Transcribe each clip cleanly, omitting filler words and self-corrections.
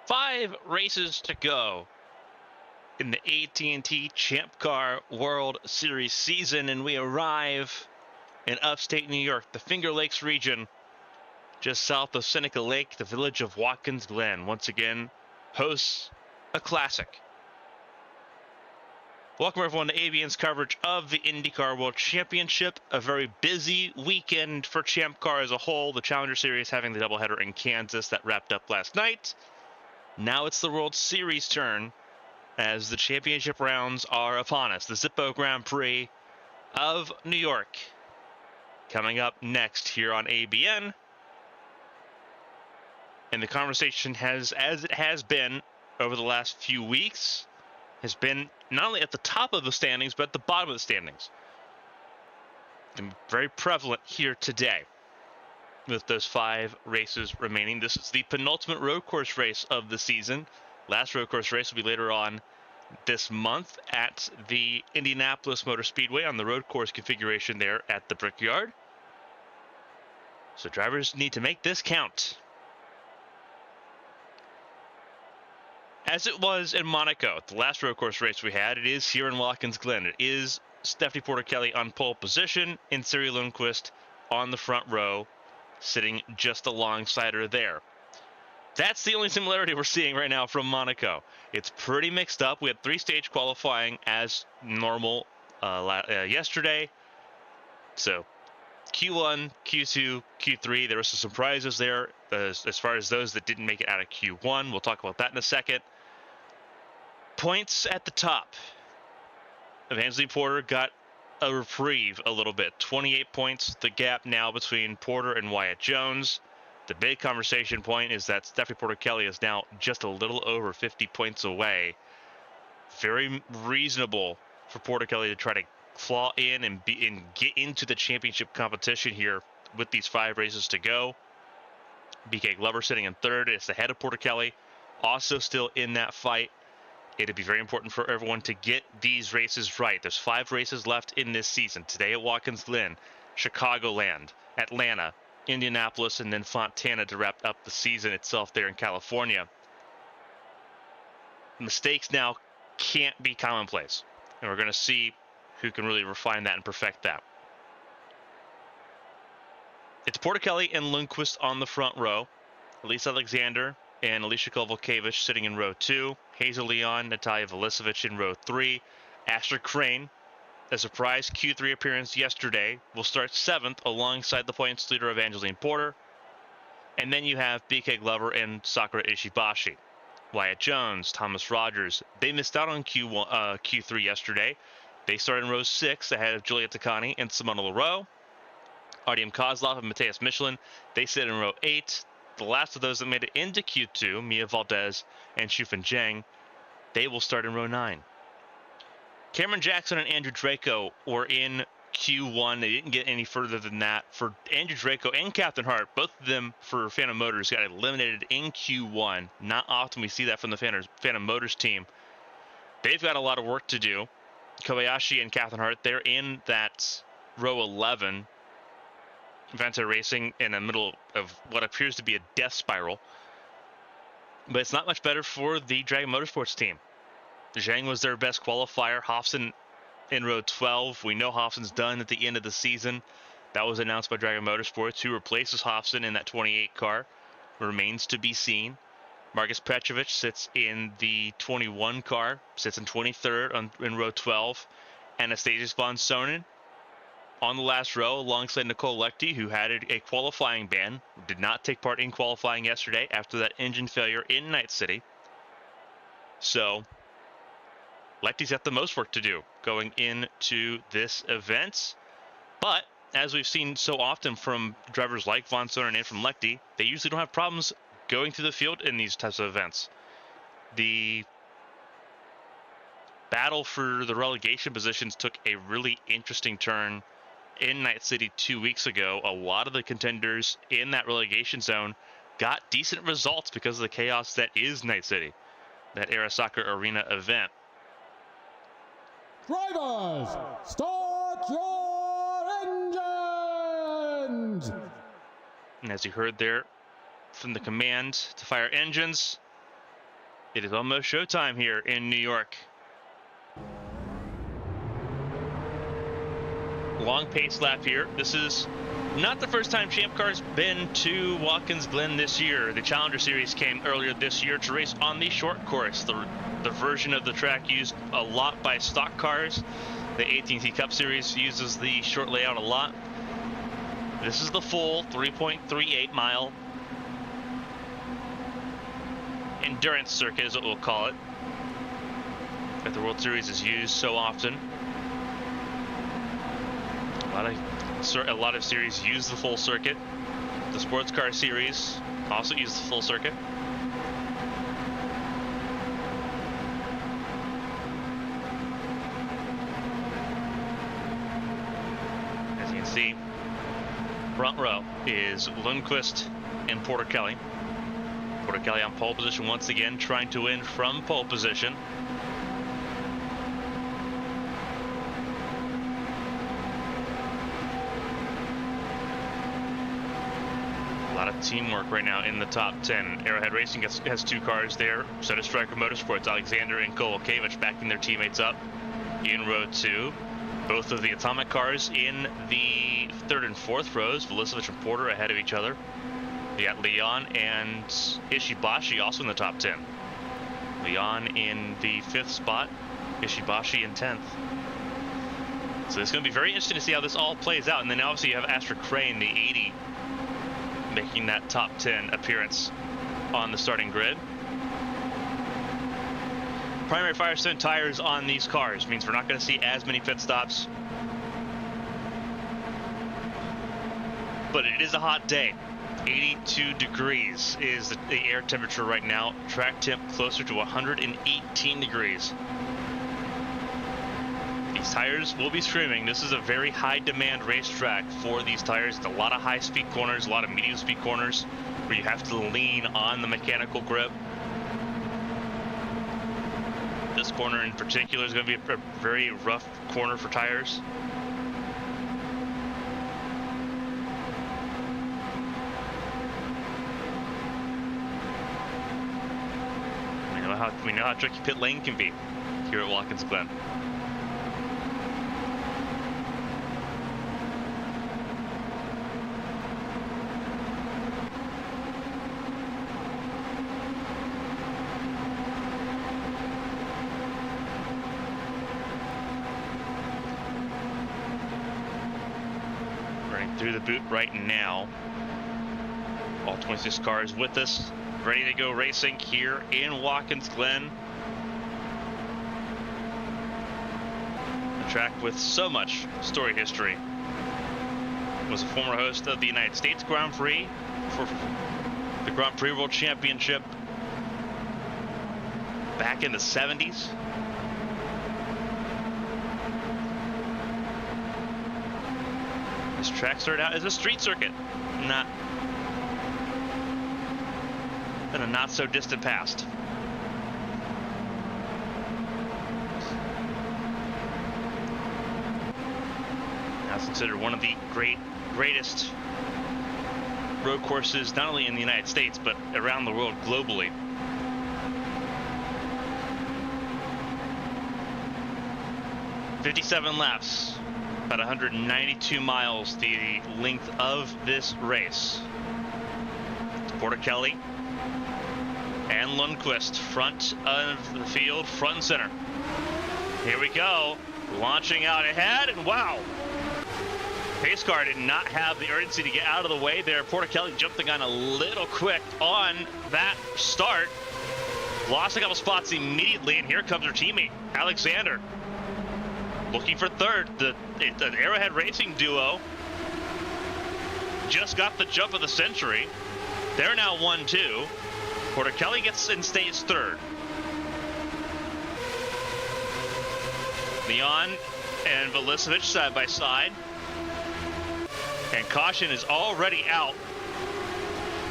5 races to go in the AT&T Champ Car World Series season, and we arrive in upstate New York, the Finger Lakes region, just south of Seneca Lake. The village of Watkins, Glen, once again hosts a classic. Welcome everyone to ABN's coverage of the IndyCar World Championship. A very busy weekend for Champ Car as a whole. The Challenger Series having the doubleheader in Kansas that wrapped up last night. Now it's the World Series turn as the championship rounds are upon us. The Zippo Grand Prix of New York coming up next here on ABN. And the conversation has, as it has been over the last few weeks, has been not only at the top of the standings, but at the bottom of the standings. And very prevalent here today with those 5 races remaining. This is the penultimate road course race of the season. Last road course race will be later on this month at the Indianapolis Motor Speedway on the road course configuration there at the Brickyard. So drivers need to make this count. As it was in Monaco, the last road course race we had, it is here in Watkins Glen. It is Stephanie Porter-Kelly on pole position and Siri Lundqvist on the front row, sitting just alongside her there. That's the only similarity we're seeing right now from Monaco. It's pretty mixed up. We had 3-stage qualifying as normal yesterday. So Q1, Q2, Q3, there were some surprises there as far as those that didn't make it out of Q1. We'll talk about that in a second. Points at the top. Evangeline Porter got a reprieve a little bit. 28 points, the gap now between Porter and Wyatt Jones. The big conversation point is that Stephanie Porter-Kelly is now just a little over 50 points away. Very reasonable for Porter-Kelly to try to claw in and get into the championship competition here with these 5 races to go. BK Glover sitting in third. It's ahead of Porter-Kelly, also still in that fight. It'd be very important for everyone to get these races right. There's 5 races left in this season. Today at Watkins Glen, Chicagoland, Atlanta, Indianapolis, and then Fontana to wrap up the season itself there in California. Mistakes now can't be commonplace, and we're going to see who can really refine that and perfect that. It's Porter-Kelly and Lundqvist on the front row. Elise Alexander and Alicia Kovalkiewicz sitting in row 2. Hazel Leon, Natalia Velisevich in row 3. Asher Crane, a surprise Q3 appearance yesterday, will start 7th alongside the points leader Evangeline Porter. And then you have BK Glover and Sakura Ishibashi. Wyatt Jones, Thomas Rogers, they missed out on Q3 yesterday. They started in row 6 ahead of Julia Takani and Simona Leroux. Artyom Kozlov and Mateus Michelin, they sit in row 8. The last of those that made it into Q2, Mia Valdez and Shufan Zheng, they will start in row 9. Cameron Jackson and Andrew Draco were in Q1. They didn't get any further than that. For Andrew Draco and Captain Hart, both of them for Phantom Motors got eliminated in Q1. Not often we see that from the Phantom Motors team. They've got a lot of work to do. Kobayashi and Captain Hart, they're in that row 11. Vanta Racing in the middle of what appears to be a death spiral. But it's not much better for the Dragon Motorsports team. Zhang was their best qualifier. Hofsson in row 12. We know Hofsson's done at the end of the season. That was announced by Dragon Motorsports. Who replaces Hofsson in that 28 car remains to be seen. Marcus Petrovich sits in the 21 car, sits in 23rd in row 12. Anastasius von Sonen on the last row alongside Nicole Lechty, who had a qualifying ban, did not take part in qualifying yesterday after that engine failure in Night City. So Lechty's got the most work to do going into this event. But as we've seen so often from drivers like von Sonen and from Lechty, they usually don't have problems going through the field in these types of events. The battle for the relegation positions took a really interesting turn in Night City 2 weeks ago. A lot of the contenders in that relegation zone got decent results because of the chaos that is Night City, that Arasaka Arena event. Drivers, start your engines! And as you heard there from the command to fire engines, It is almost showtime here in New York. Long pace lap here. This is not the first time Champ Car's been to Watkins Glen this year. The Challenger Series came earlier this year to race on the short course, the version of the track used a lot by stock cars. The AT&T Cup Series uses the short layout a lot. This is the full 3.38 mile endurance circuit is what we'll call it, that the World Series is used so often. A lot of series use the full circuit. The sports car series also uses the full circuit. As you can see, front row is Lundqvist and Porter Kelly. Porter Kelly on pole position once again, trying to win from pole position. A lot of teamwork right now in the top 10. Arrowhead Racing has 2 cars there. So does Striker Motorsports. Alexander and Kovalevich backing their teammates up in row 2. Both of the Atomic cars in the 3rd and 4th rows. Velisevich and Porter ahead of each other. We got Leon and Ishibashi also in the top 10. Leon in the 5th spot. Ishibashi in 10th. So it's going to be very interesting to see how this all plays out. And then obviously you have Astra Crane, the 80, making that top 10 appearance on the starting grid. Primary Firestone tires on these cars means we're not going to see as many pit stops. But it is a hot day. 82 degrees is the air temperature right now. Track temp closer to 118 degrees. These tires will be screaming. This is a very high demand racetrack for these tires. It's a lot of high speed corners, a lot of medium speed corners where you have to lean on the mechanical grip. This corner in particular is going to be a very rough corner for tires. We know how tricky pit lane can be here at Watkins Glen. Running through the boot right now. All 26 cars with us, ready to go racing here in Watkins Glen. A track with so much story history. Was a former host of the United States Grand Prix for the Grand Prix World Championship back in the 70s. This track started out as a street circuit, not in a not so distant past. Now it's considered one of the greatest road courses, not only in the United States, but around the world globally. "57 laps, about 192 miles, the length of this race. Porter Kelly and Lundqvist, front of the field, front and center. Here we go, launching out ahead, and wow! Pace car did not have the urgency to get out of the way there. Porter Kelly jumped the gun a little quick on that start. Lost a couple spots immediately, and here comes her teammate, Alexander. Looking for third. The Arrowhead Racing duo just got the jump of the century. They're now 1-2. Porter Kelly gets and stays third. Leon and Velisevich side by side. And caution is already out.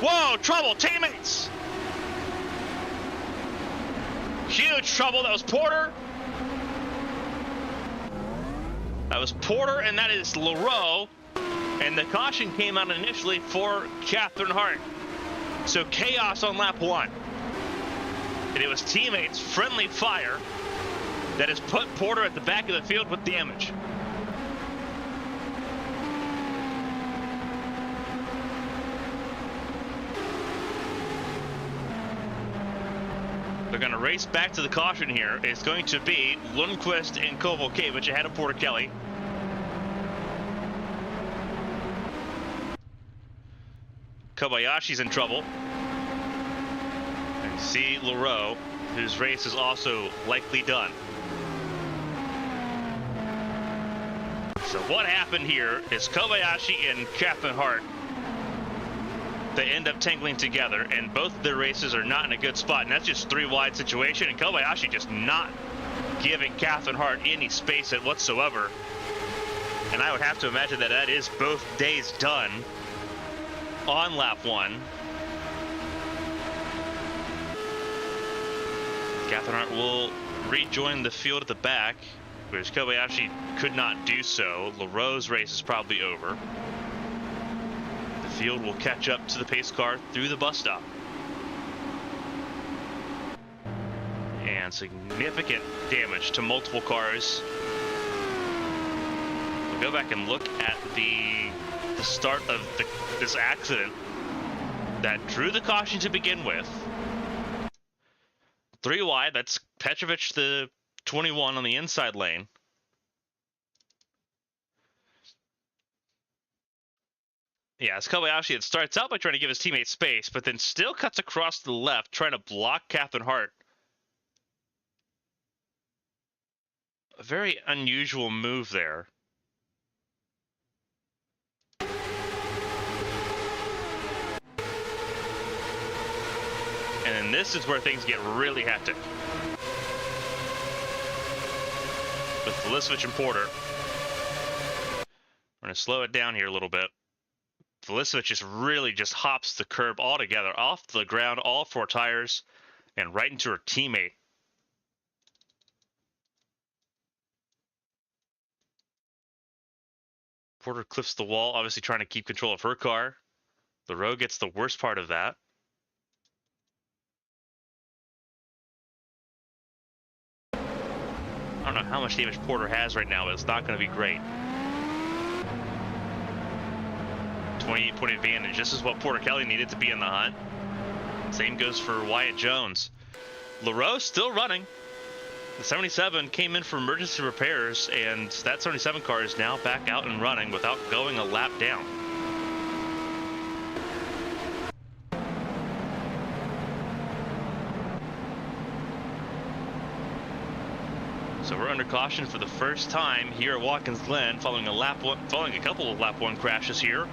Whoa, trouble, teammates! Huge trouble, that was Porter. That was Porter, and that is LaRoe. And the caution came out initially for Catherine Hart. So chaos on lap 1. And it was teammates' friendly fire that has put Porter at the back of the field with damage. They're going to race back to the caution here. It's going to be Lundqvist and Kovalevich ahead of Porter Kelly. Kobayashi's in trouble. And see Leroux, whose race is also likely done. So what happened here is Kobayashi and Catherine Hart, they end up tangling together, and both of their races are not in a good spot, and that's just 3 wide situation, and Kobayashi just not giving Catherine Hart any space whatsoever. And I would have to imagine that that is both days done on lap 1. Catherine Hart will rejoin the field at the back, whereas Kobayashi could not do so. Leroux's race is probably over. The field will catch up to the pace car through the bus stop. And significant damage to multiple cars. We'll go back and look at the start of this accident that drew the caution to begin with. 3 wide, that's Petrovich, the 21 on the inside lane. Yeah, it's Kobayashi. It starts out by trying to give his teammate space, but then still cuts across to the left, trying to block Catherine Hart. A very unusual move there. And then this is where things get really hectic. With Velisevich and Porter. We're going to slow it down here a little bit. Velisevich just really just hops the curb altogether, off the ground, all 4 tires, and right into her teammate. Porter clips the wall, obviously trying to keep control of her car. Leroux gets the worst part of that. I don't know how much damage Porter has right now, but it's not going to be great. 28-point advantage. This is what Porter Kelly needed to be in the hunt. Same goes for Wyatt Jones. Leroux still running. The 77 came in for emergency repairs, and that 77 car is now back out and running without going a lap down. So we're under caution for the first time here at Watkins Glen, following a couple of lap 1 crashes here.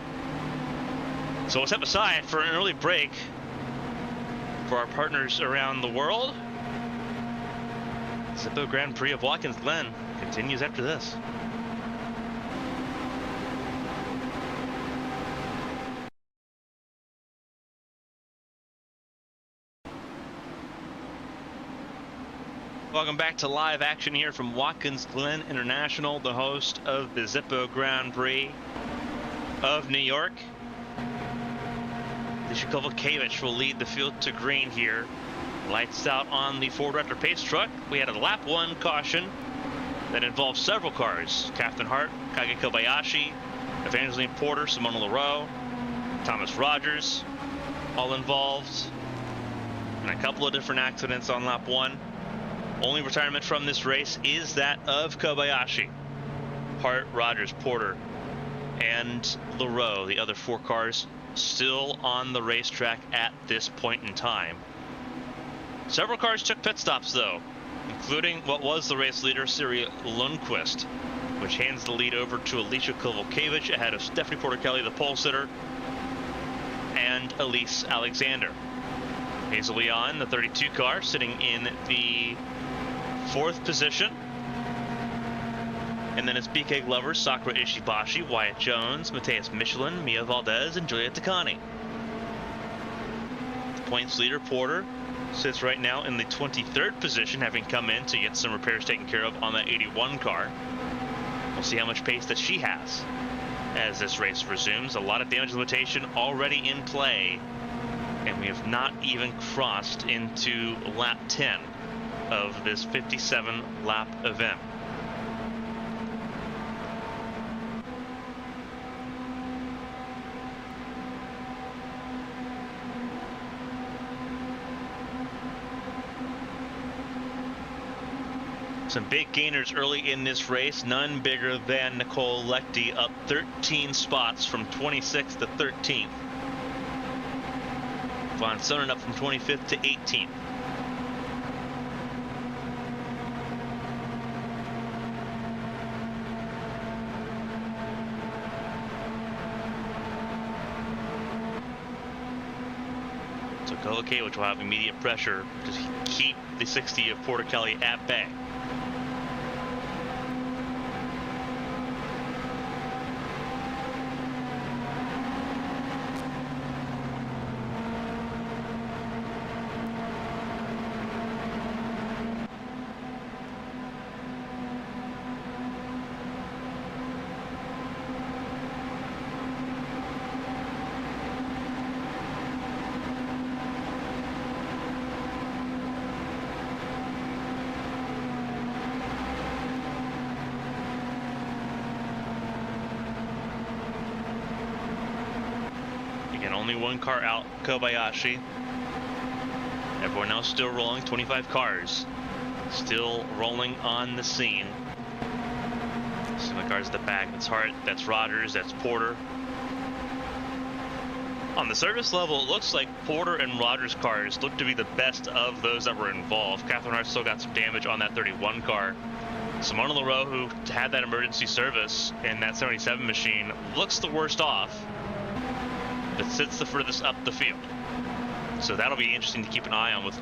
So we'll step aside for an early break for our partners around the world. Zippo Grand Prix of Watkins Glen continues after this. Welcome back to live action here from Watkins Glen International, the host of the Zippo Grand Prix of New York. Kovalevich will lead the field to green here. Lights out on the Ford Raptor pace truck. We had a lap 1 caution that involved several cars. Catherine Hart, Kage Kobayashi, Evangeline Porter, Simona Leroux, Thomas Rogers, all involved. And a couple of different accidents on lap 1. Only retirement from this race is that of Kobayashi. Hart, Rogers, Porter, and Leroux, the other 4 cars, still on the racetrack at this point in time. Several cars took pit stops though, including what was the race leader, Siri Lundqvist, which hands the lead over to Alicia Kovalevich ahead of Stephanie Porter Kelly, the pole sitter, and Elise Alexander. Hazel Leon, the 32 car, sitting in the 4th position. And then it's BK Glover, Sakura Ishibashi, Wyatt Jones, Mateus Michelin, Mia Valdez, and Julia Takani. The points leader, Porter, sits right now in the 23rd position, having come in to get some repairs taken care of on that 81 car. We'll see how much pace that she has as this race resumes. A lot of damage limitation already in play And we have not even crossed into lap 10 of this 57 lap event. Some big gainers early in this race, none bigger than Nicole Lechty, up 13 spots from 26th to 13th. Von Sonnen up from 25th to 18th. So Kovacevic will have immediate pressure to keep the 60 of Porter Kelly at bay. Only one car out, Kobayashi. Everyone else still rolling, 25 cars still rolling on the scene. Some of the cars at the back, that's Hart, that's Rogers, that's Porter. On the service level, it looks like Porter and Rogers' cars look to be the best of those that were involved. Catherine Hart still got some damage on that 31 car. Simona Leroux, who had that emergency service in that 77 machine, looks the worst off. That sits the furthest up the field. So that'll be interesting to keep an eye on with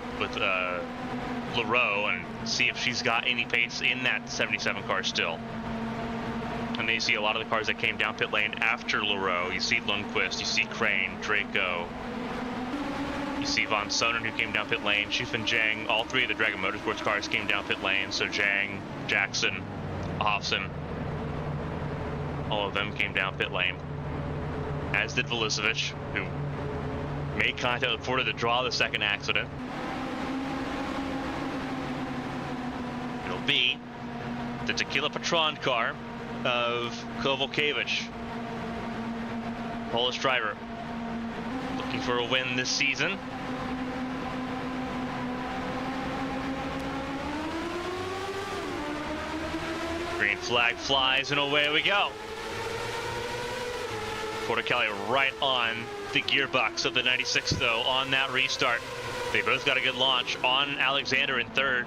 Leroux and see if she's got any pace in that 77 car still. And then you see a lot of the cars that came down pit lane after Leroux. You see Lundqvist, you see Crane, Draco, you see Von Sonnen, who came down pit lane, Shifan Zhang. All three of the Dragon Motorsports cars came down pit lane. So Zhang, Jackson, Hofson, all of them came down pit lane. As did Velicevic, who made contact with Porter to draw the second accident. It'll be the Tequila Patron car of Kovacevic. Polish driver looking for a win this season. Green flag flies and away we go. Porter Kelly right on the gearbox of the 96 though on that restart. They both got a good launch on Alexander in third.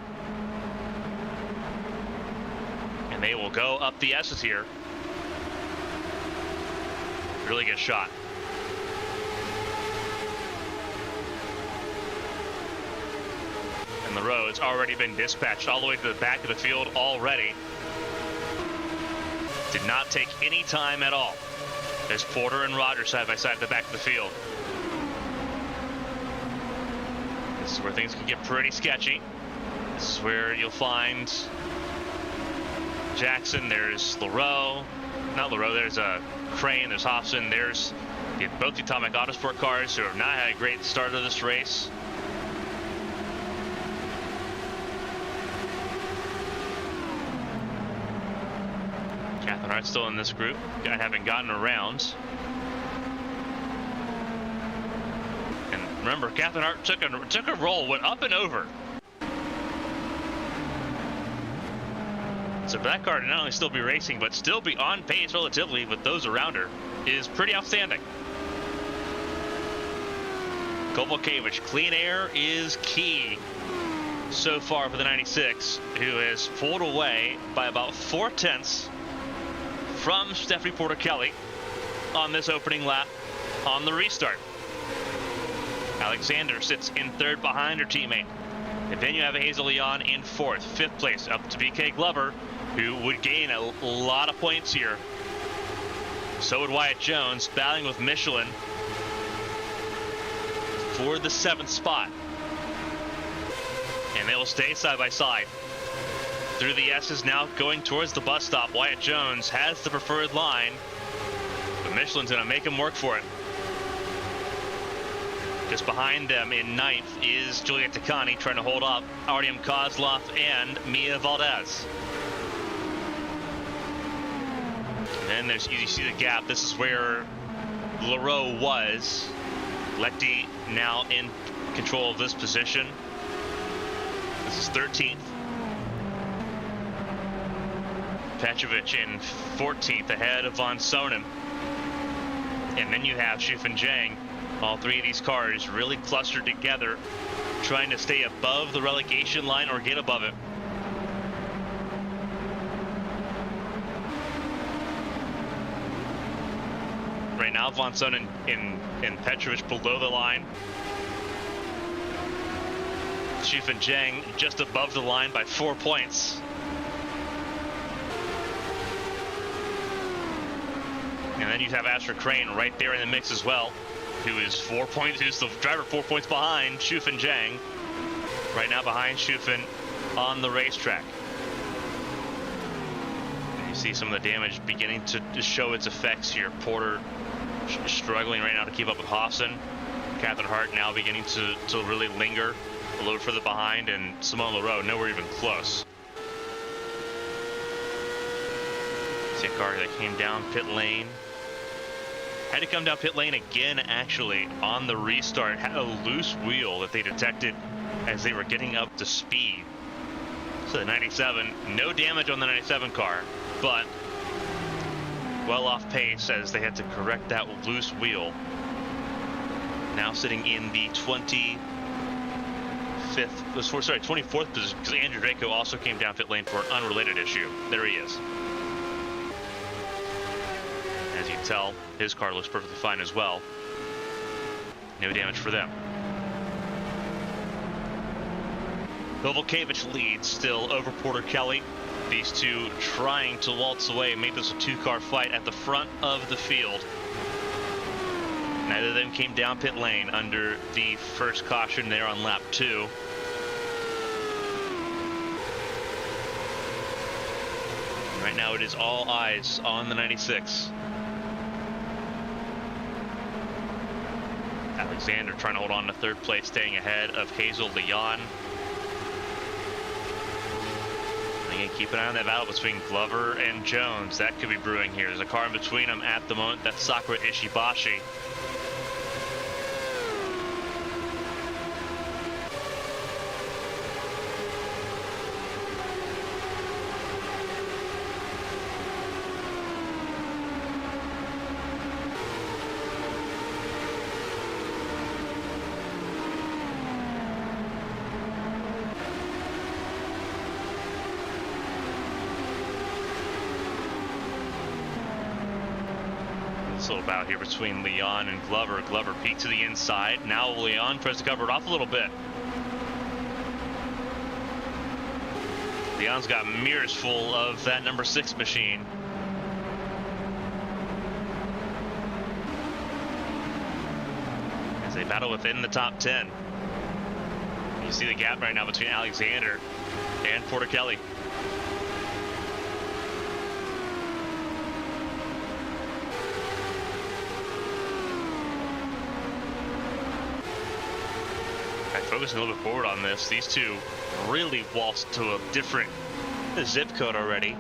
And they will go up the S's here. Really good shot. And Leroux has already been dispatched all the way to the back of the field already. Did not take any time at all. There's Porter and Rogers side by side at the back of the field. This is where things can get pretty sketchy. This is where you'll find Jackson. There's Leroux. Not Leroux, there's Crane, there's Hofson. There's both the Atomic Autosport cars who have not had a great start of this race. Catherine Hart still in this group, having gotten around. And remember, Catherine Hart took a roll, went up and over. So that car to not only still be racing, but still be on pace relatively with those around her is pretty outstanding. Kovacevic, clean air is key so far for the 96, who has pulled away by about 4/10 from Stephanie Porter Kelly on this opening lap on the restart. Alexander sits in third behind her teammate. And then you have Hazel Leon in fourth. Fifth place up to BK Glover, who would gain a lot of points here. So would Wyatt Jones, battling with Michelin for the 7th spot. And they will stay side by side. Through the S's now going towards the bus stop. Wyatt Jones has the preferred line, but Michelin's gonna make him work for it. Just behind them in ninth is Juliet Takani trying to hold up Artyom Kozlov and Mia Valdez. And then there's, you see the gap. This is where Leroux was. Lecty now in control of this position. This is 13th. Petrovic in 14th ahead of Von Sonnen. And then you have Shufin Zhang. All three of these cars really clustered together, trying to stay above the relegation line or get above it. Right now, Von Sonnen and Petrovic below the line. Shufin Zhang just above the line by 4 points. And then you have Asher Crane right there in the mix as well, who is 4 points, who's the driver 4 points behind Shufin Zhang. Right now behind Shufin on the racetrack. And you see some of the damage beginning to show its effects here. Porter struggling right now to keep up with Hofson. Catherine Hart now beginning to really linger a little further behind, and Simone Leroux nowhere even close. See a car that came down pit lane. Had to come down pit lane again, actually, on the restart. Had a loose wheel that they detected as they were getting up to speed. So the 97, no damage on the 97 car, but well off pace as they had to correct that loose wheel. Now sitting in the 24th position, because Andrew Draco also came down pit lane for an unrelated issue. There he is. As you can tell, his car looks perfectly fine as well. No damage for them. Volkevich leads still over Porter Kelly. These two trying to waltz away and make this a two-car fight at the front of the field. Neither of them came down pit lane under the first caution there on lap 2. Right now it is all eyes on the 96. Alexander trying to hold on to third place, staying ahead of Hazel Leon. And again, keep an eye on that battle between Glover and Jones. That could be brewing here. There's a car in between them at the moment. That's Sakura Ishibashi. Little bout here between Leon and Glover. Glover peeked to the inside. Now Leon tries to cover it off a little bit. Leon's got mirrors full of that number 6 machine. As they battle within the top 10. You see the gap right now between Alexander and Porter Kelly. Focusing a little bit forward on this, these two really waltzed to a different zip code already.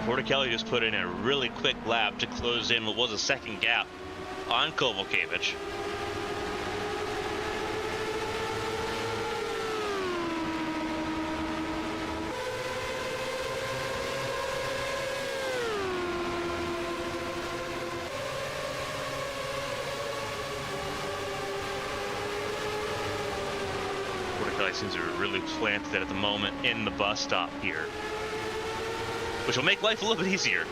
Porter Kelly just put in a really quick lap to close in what was a second gap on Kovalevich. Seems to be really planted at the moment in the bus stop here, which will make life a little bit easier.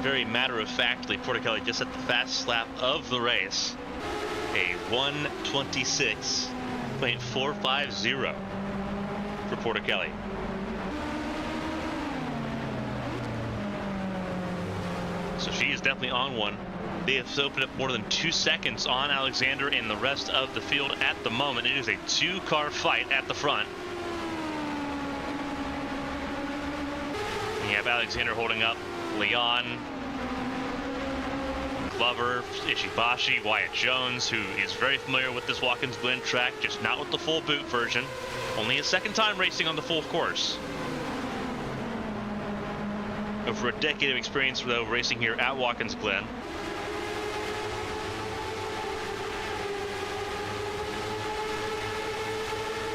Very matter-of-factly, Porter Kelly just at the fastest lap of the race, a 1:26.450 for Porter Kelly. So she is definitely on one. They have opened up more than 2 seconds on Alexander and the rest of the field at the moment. It is a 2-car fight at the front. And you have Alexander holding up Leon, Glover, Ishibashi, Wyatt Jones, who is very familiar with this Watkins Glen track, just not with the full boot version. Only his second time racing on the full course. Over a decade of experience, though, racing here at Watkins Glen.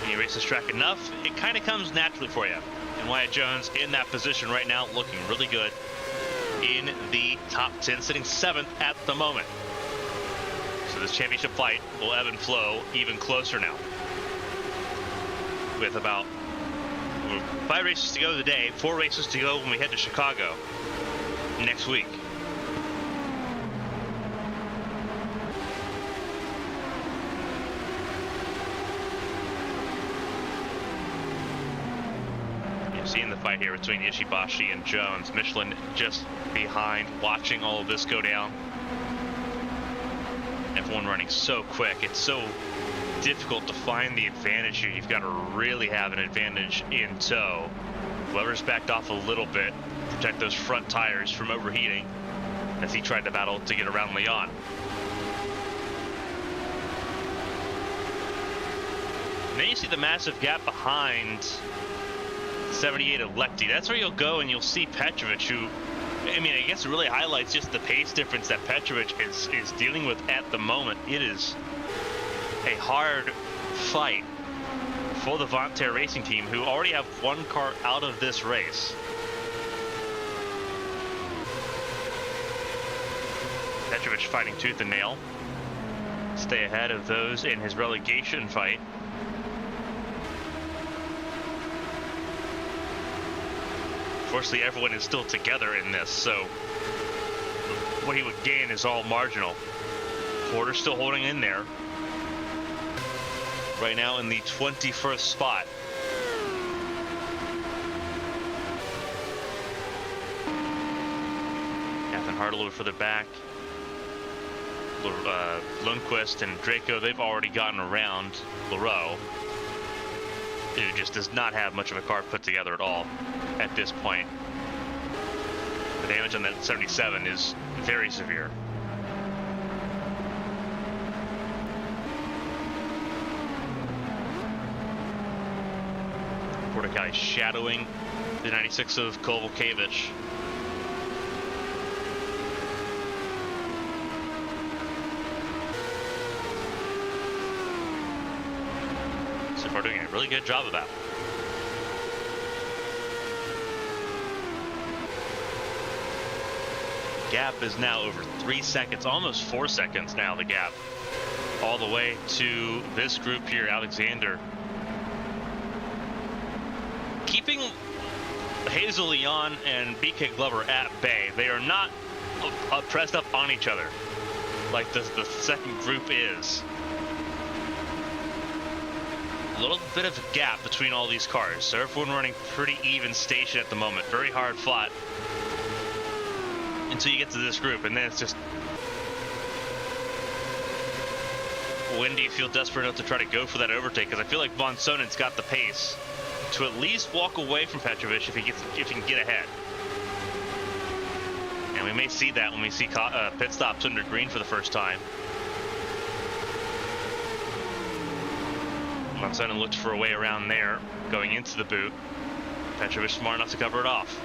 And you race this track enough, it kind of comes naturally for you. And Wyatt Jones in that position right now, looking really good in the top 10, sitting 7th at the moment. So this championship fight will ebb and flow even closer now. With about 5 races to go today, 4 races to go when we head to Chicago next week. Seeing the fight here between Ishibashi and Jones. Michelin just behind, watching all of this go down. Everyone running so quick. It's so difficult to find the advantage here. You've got to really have an advantage in tow. Weber's backed off a little bit, protect those front tires from overheating as he tried to battle to get around Leon. And then you see the massive gap behind 78 of Lecty. That's where you'll go and you'll see Petrovic, who, I mean, I guess it really highlights just the pace difference that Petrovic is dealing with at the moment. It is a hard fight for the Vontair Racing Team, who already have 1 car out of this race. Petrovic fighting tooth and nail. Stay ahead of those in his relegation fight. Fortunately, everyone is still together in this, so what he would gain is all marginal. Porter's still holding in there. Right now in the 21st spot. Catherine Hart a little further back. Lundqvist and Draco, they've already gotten around Leroux, who just does not have much of a car put together at all at this point. The damage on that 77 is very severe. Portakali shadowing the 96 of Kovalevich. So far doing a really good job of that. Gap is now over 3 seconds, almost 4 seconds now, the gap. All the way to this group here, Alexander. Keeping Hazel Leon and BK Glover at bay. They are not pressed up on each other like the second group is. A little bit of a gap between all these cars. So everyone running pretty even station at the moment. Very hard fought until you get to this group, and then it's just, when do you feel desperate enough to try to go for that overtake? Because I feel like Von Sonen's got the pace to at least walk away from Petrovic if he can get ahead. And we may see that when we see pit stops under green for the first time. Von Sonen looked for a way around there, going into the boot. Petrovic smart enough to cover it off.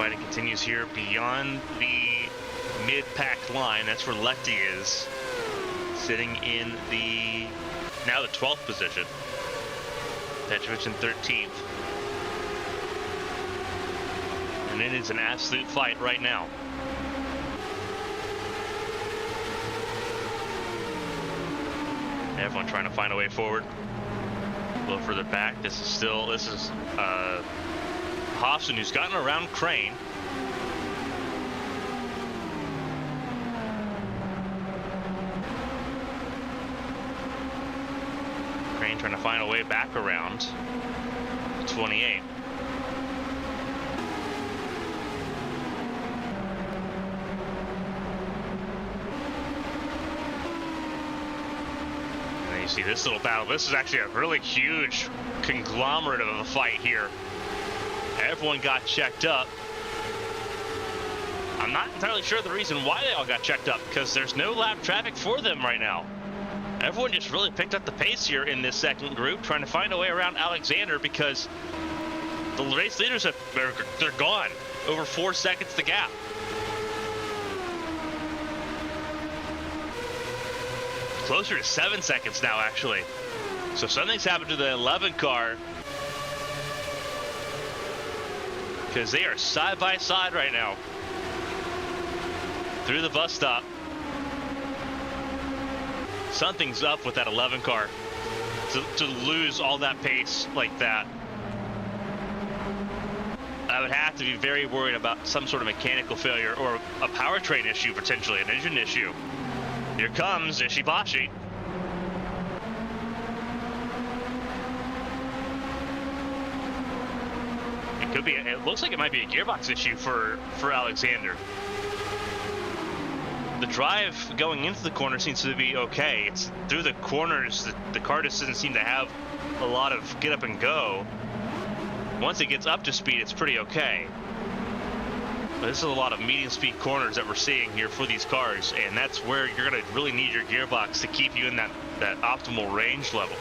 fighting continues here beyond the mid-pack line. That's where Lechty is, sitting in now the 12th position. Petrovic in 13th. And it is an absolute fight right now. Everyone trying to find a way forward. A little further back. This is Hobson, who's gotten around Crane. Crane trying to find a way back around 28. See this little battle. This is actually a really huge conglomerate of a fight here. Everyone got checked up. I'm not entirely sure the reason why they all got checked up, because there's no lap traffic for them right now. Everyone just really picked up the pace here in this second group, trying to find a way around Alexander, because the race leaders they're gone. Over 4 seconds the gap. Closer to 7 seconds now, actually. So something's happened to the 11 car, because they are side by side right now through the bus stop. Something's up with that 11 car to lose all that pace like that. I would have to be very worried about some sort of mechanical failure or a powertrain issue, potentially an engine issue. Here comes Ishibashi. It could be, it looks like it might be a gearbox issue for Alexander. The drive going into the corner seems to be okay. It's through the corners that the car just doesn't seem to have a lot of get up and go. Once it gets up to speed, it's pretty okay. But this is a lot of medium speed corners that we're seeing here for these cars, and that's where you're going to really need your gearbox to keep you in that optimal range level.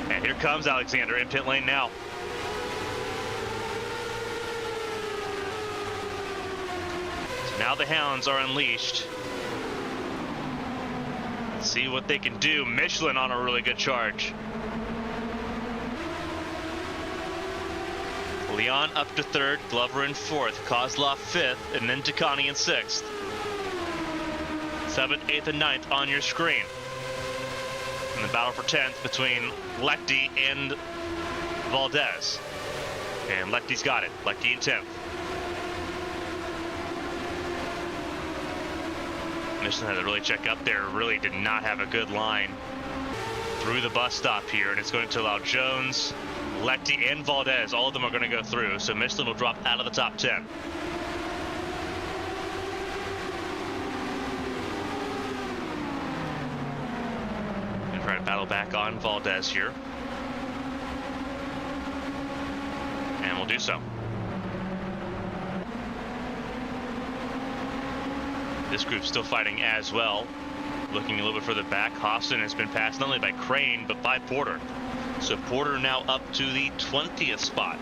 And here comes Alexander in pit lane now. So now the hounds are unleashed. Let's see what they can do. Michelin on a really good charge. Leon up to third, Glover in fourth, Kozlov fifth, and then Takani in sixth. 7th, 8th, and 9th on your screen. And the battle for 10th between Lechty and Valdez. And Lechty's got it. Lechty in 10th. Michelin had to really check up there. Really did not have a good line through the bus stop here, and it's going to allow Jones, Lechty, and Valdez, all of them are going to go through, so Michelin will drop out of the top 10. And try to battle back on Valdez here. And we'll do so. This group's still fighting as well. Looking a little bit further back, Hobson has been passed not only by Crane, but by Porter. So Porter now up to the 20th spot.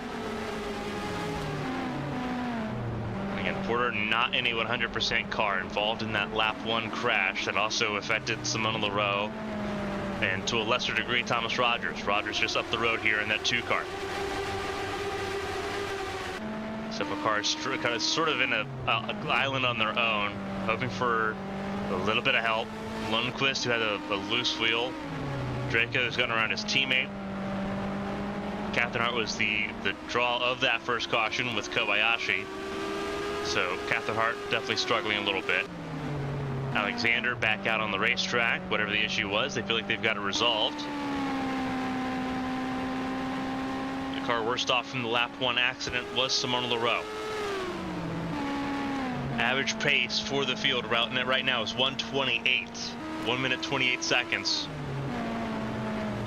And again, Porter not in a 100% car, involved in that lap 1 crash that also affected Simone Leroux, and to a lesser degree Thomas Rogers. Rogers just up the road here in that 2 car. Several cars kind of sort of in an island on their own, hoping for a little bit of help. Lundqvist, who had a loose wheel. Draco, who's gotten around his teammate. Catherine Hart was the draw of that first caution with Kobayashi. So Catherine Hart definitely struggling a little bit. Alexander back out on the racetrack. Whatever the issue was, they feel like they've got it resolved. The car worst off from the lap 1 accident was Simone Leroux. Average pace for the field right now is 1:28. 1 minute 28 seconds.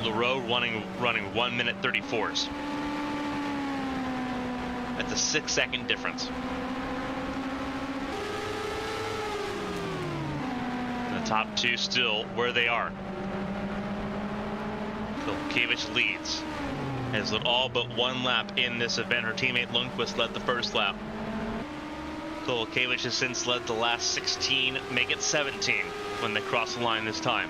Leroux running 1 minute 34s. That's a 6-second difference. And the top 2 still where they are. Pilkevich leads. has led all but one lap in this event. Her teammate Lundqvist led the first lap. Kovalkiewicz has since led the last 16, make it 17 when they cross the line this time.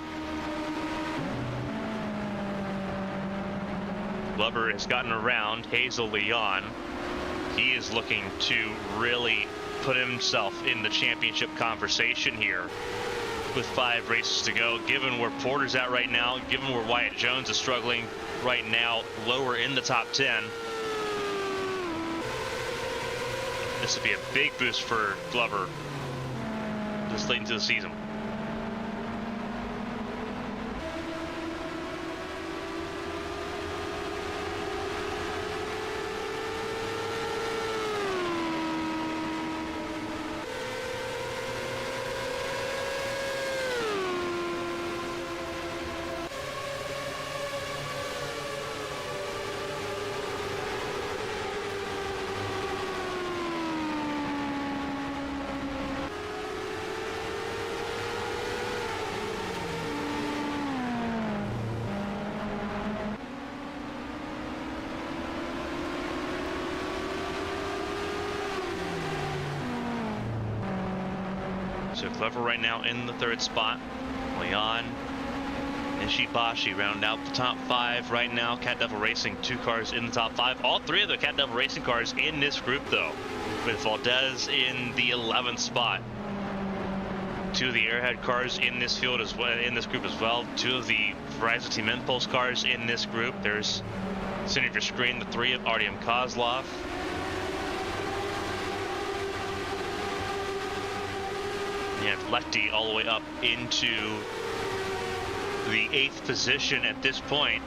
Glover has gotten around Hazel Leon. He is looking to really put himself in the championship conversation here with 5 races to go. Given where Porter's at right now, given where Wyatt Jones is struggling right now, lower in the top 10. This would be a big boost for Glover this late into the season. So Glover right now in the 3rd spot. Leon, Nishibashi round out the top 5 right now. Cat Devil Racing, 2 cars in the top 5. All 3 of the Cat Devil Racing cars in this group though, with Valdez in the 11th spot. 2 of the Airhead cars in this field as well, in this group as well. 2 of the Verizon Team Impulse cars in this group. There's sitting of your screen, the 3 of Artyom Kozlov. You have Lefty all the way up into the 8th position at this point.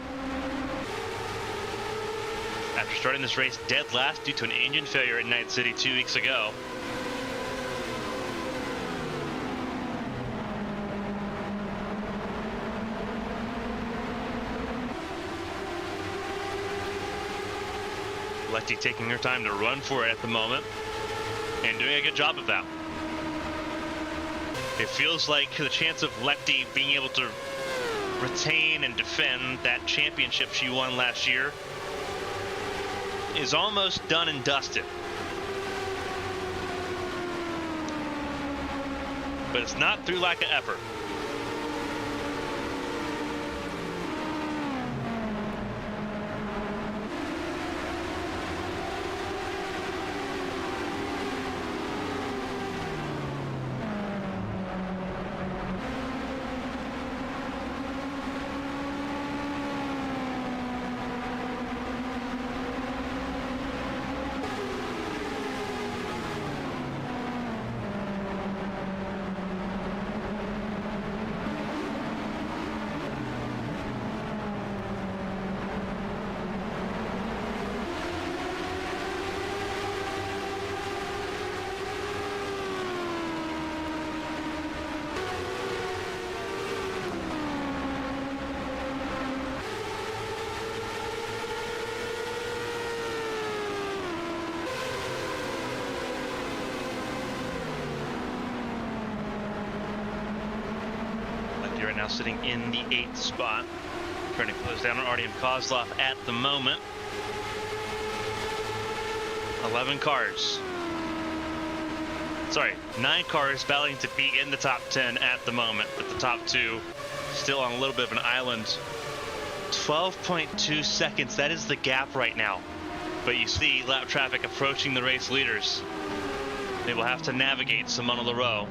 After starting this race dead last due to an engine failure at Night City 2 weeks ago. Lefty taking her time to run for it at the moment and doing a good job of that. It feels like the chance of Lefty being able to retain and defend that championship she won last year is almost done and dusted. But it's not through lack of effort. Now sitting in the 8th spot, trying to close down on Artyom Kozlov at the moment. 11 cars. Sorry, 9 cars battling to be in the top 10 at the moment, but the top 2 still on a little bit of an island. 12.2 seconds, that is the gap right now. But you see lap traffic approaching the race leaders. They will have to navigate Simona Leroux.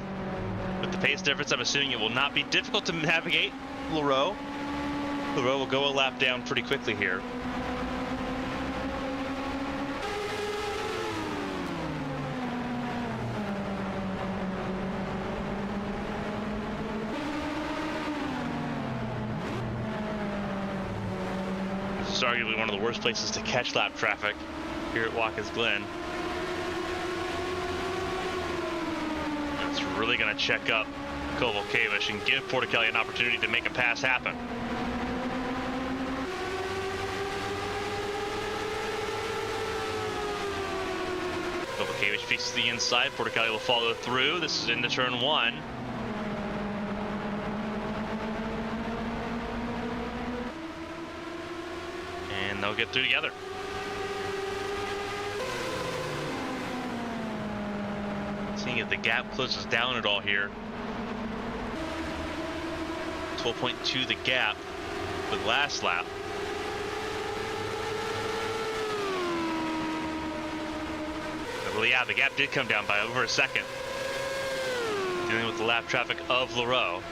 With the pace difference, I'm assuming it will not be difficult to navigate Leroux. Leroux will go a lap down pretty quickly here. This is arguably one of the worst places to catch lap traffic here at Watkins Glen. It's really going to check up Kovalkiewicz and give Porter-Kelly an opportunity to make a pass happen. Kovalkiewicz pieces the inside. Porter-Kelly will follow through. This is into turn 1. And they'll get through together. Seeing if the gap closes down at all here. 12.2 the gap with last lap. Well, yeah, the gap did come down by over a second. Dealing with the lap traffic of Leroux.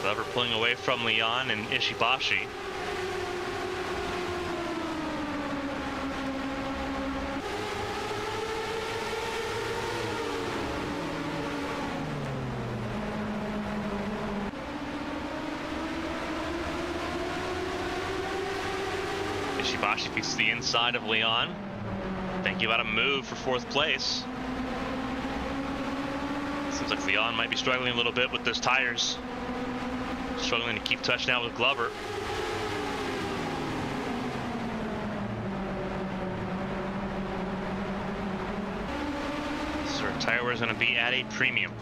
Glover pulling away from Leon and Ishibashi. Ishibashi beats the inside of Leon. Thinking about a move for fourth place. Seems like Leon might be struggling a little bit with those tires. Struggling to keep touch now with Glover. So our tire wear is going to be at a premium.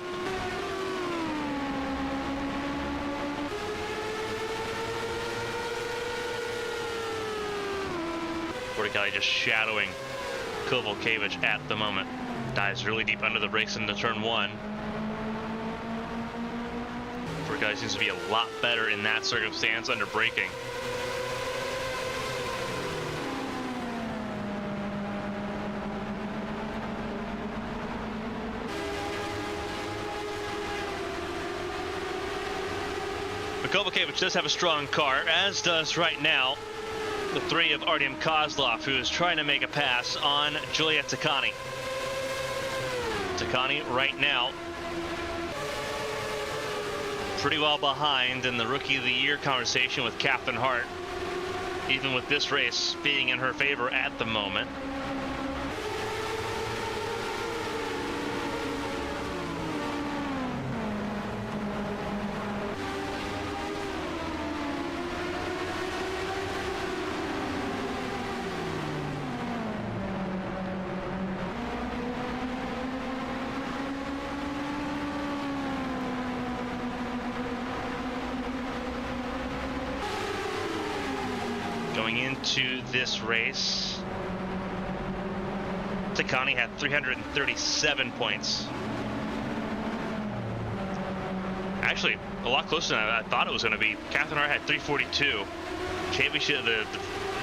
Porticali just shadowing Kovalevich at the moment. Dives really deep under the brakes into turn one. Porticali seems to be a lot better in that circumstance under braking. But Kovalevich does have a strong car, as does right now the three of Artyom Kozlov, who is trying to make a pass on Juliet Takani. Takani right now pretty well behind in the Rookie of the Year conversation with Catherine Hart, even with this race being in her favor at the moment. Going into this race, Takani had 337 points. Actually, a lot closer than I thought it was going to be. Catherine Hart had 342. Championship, the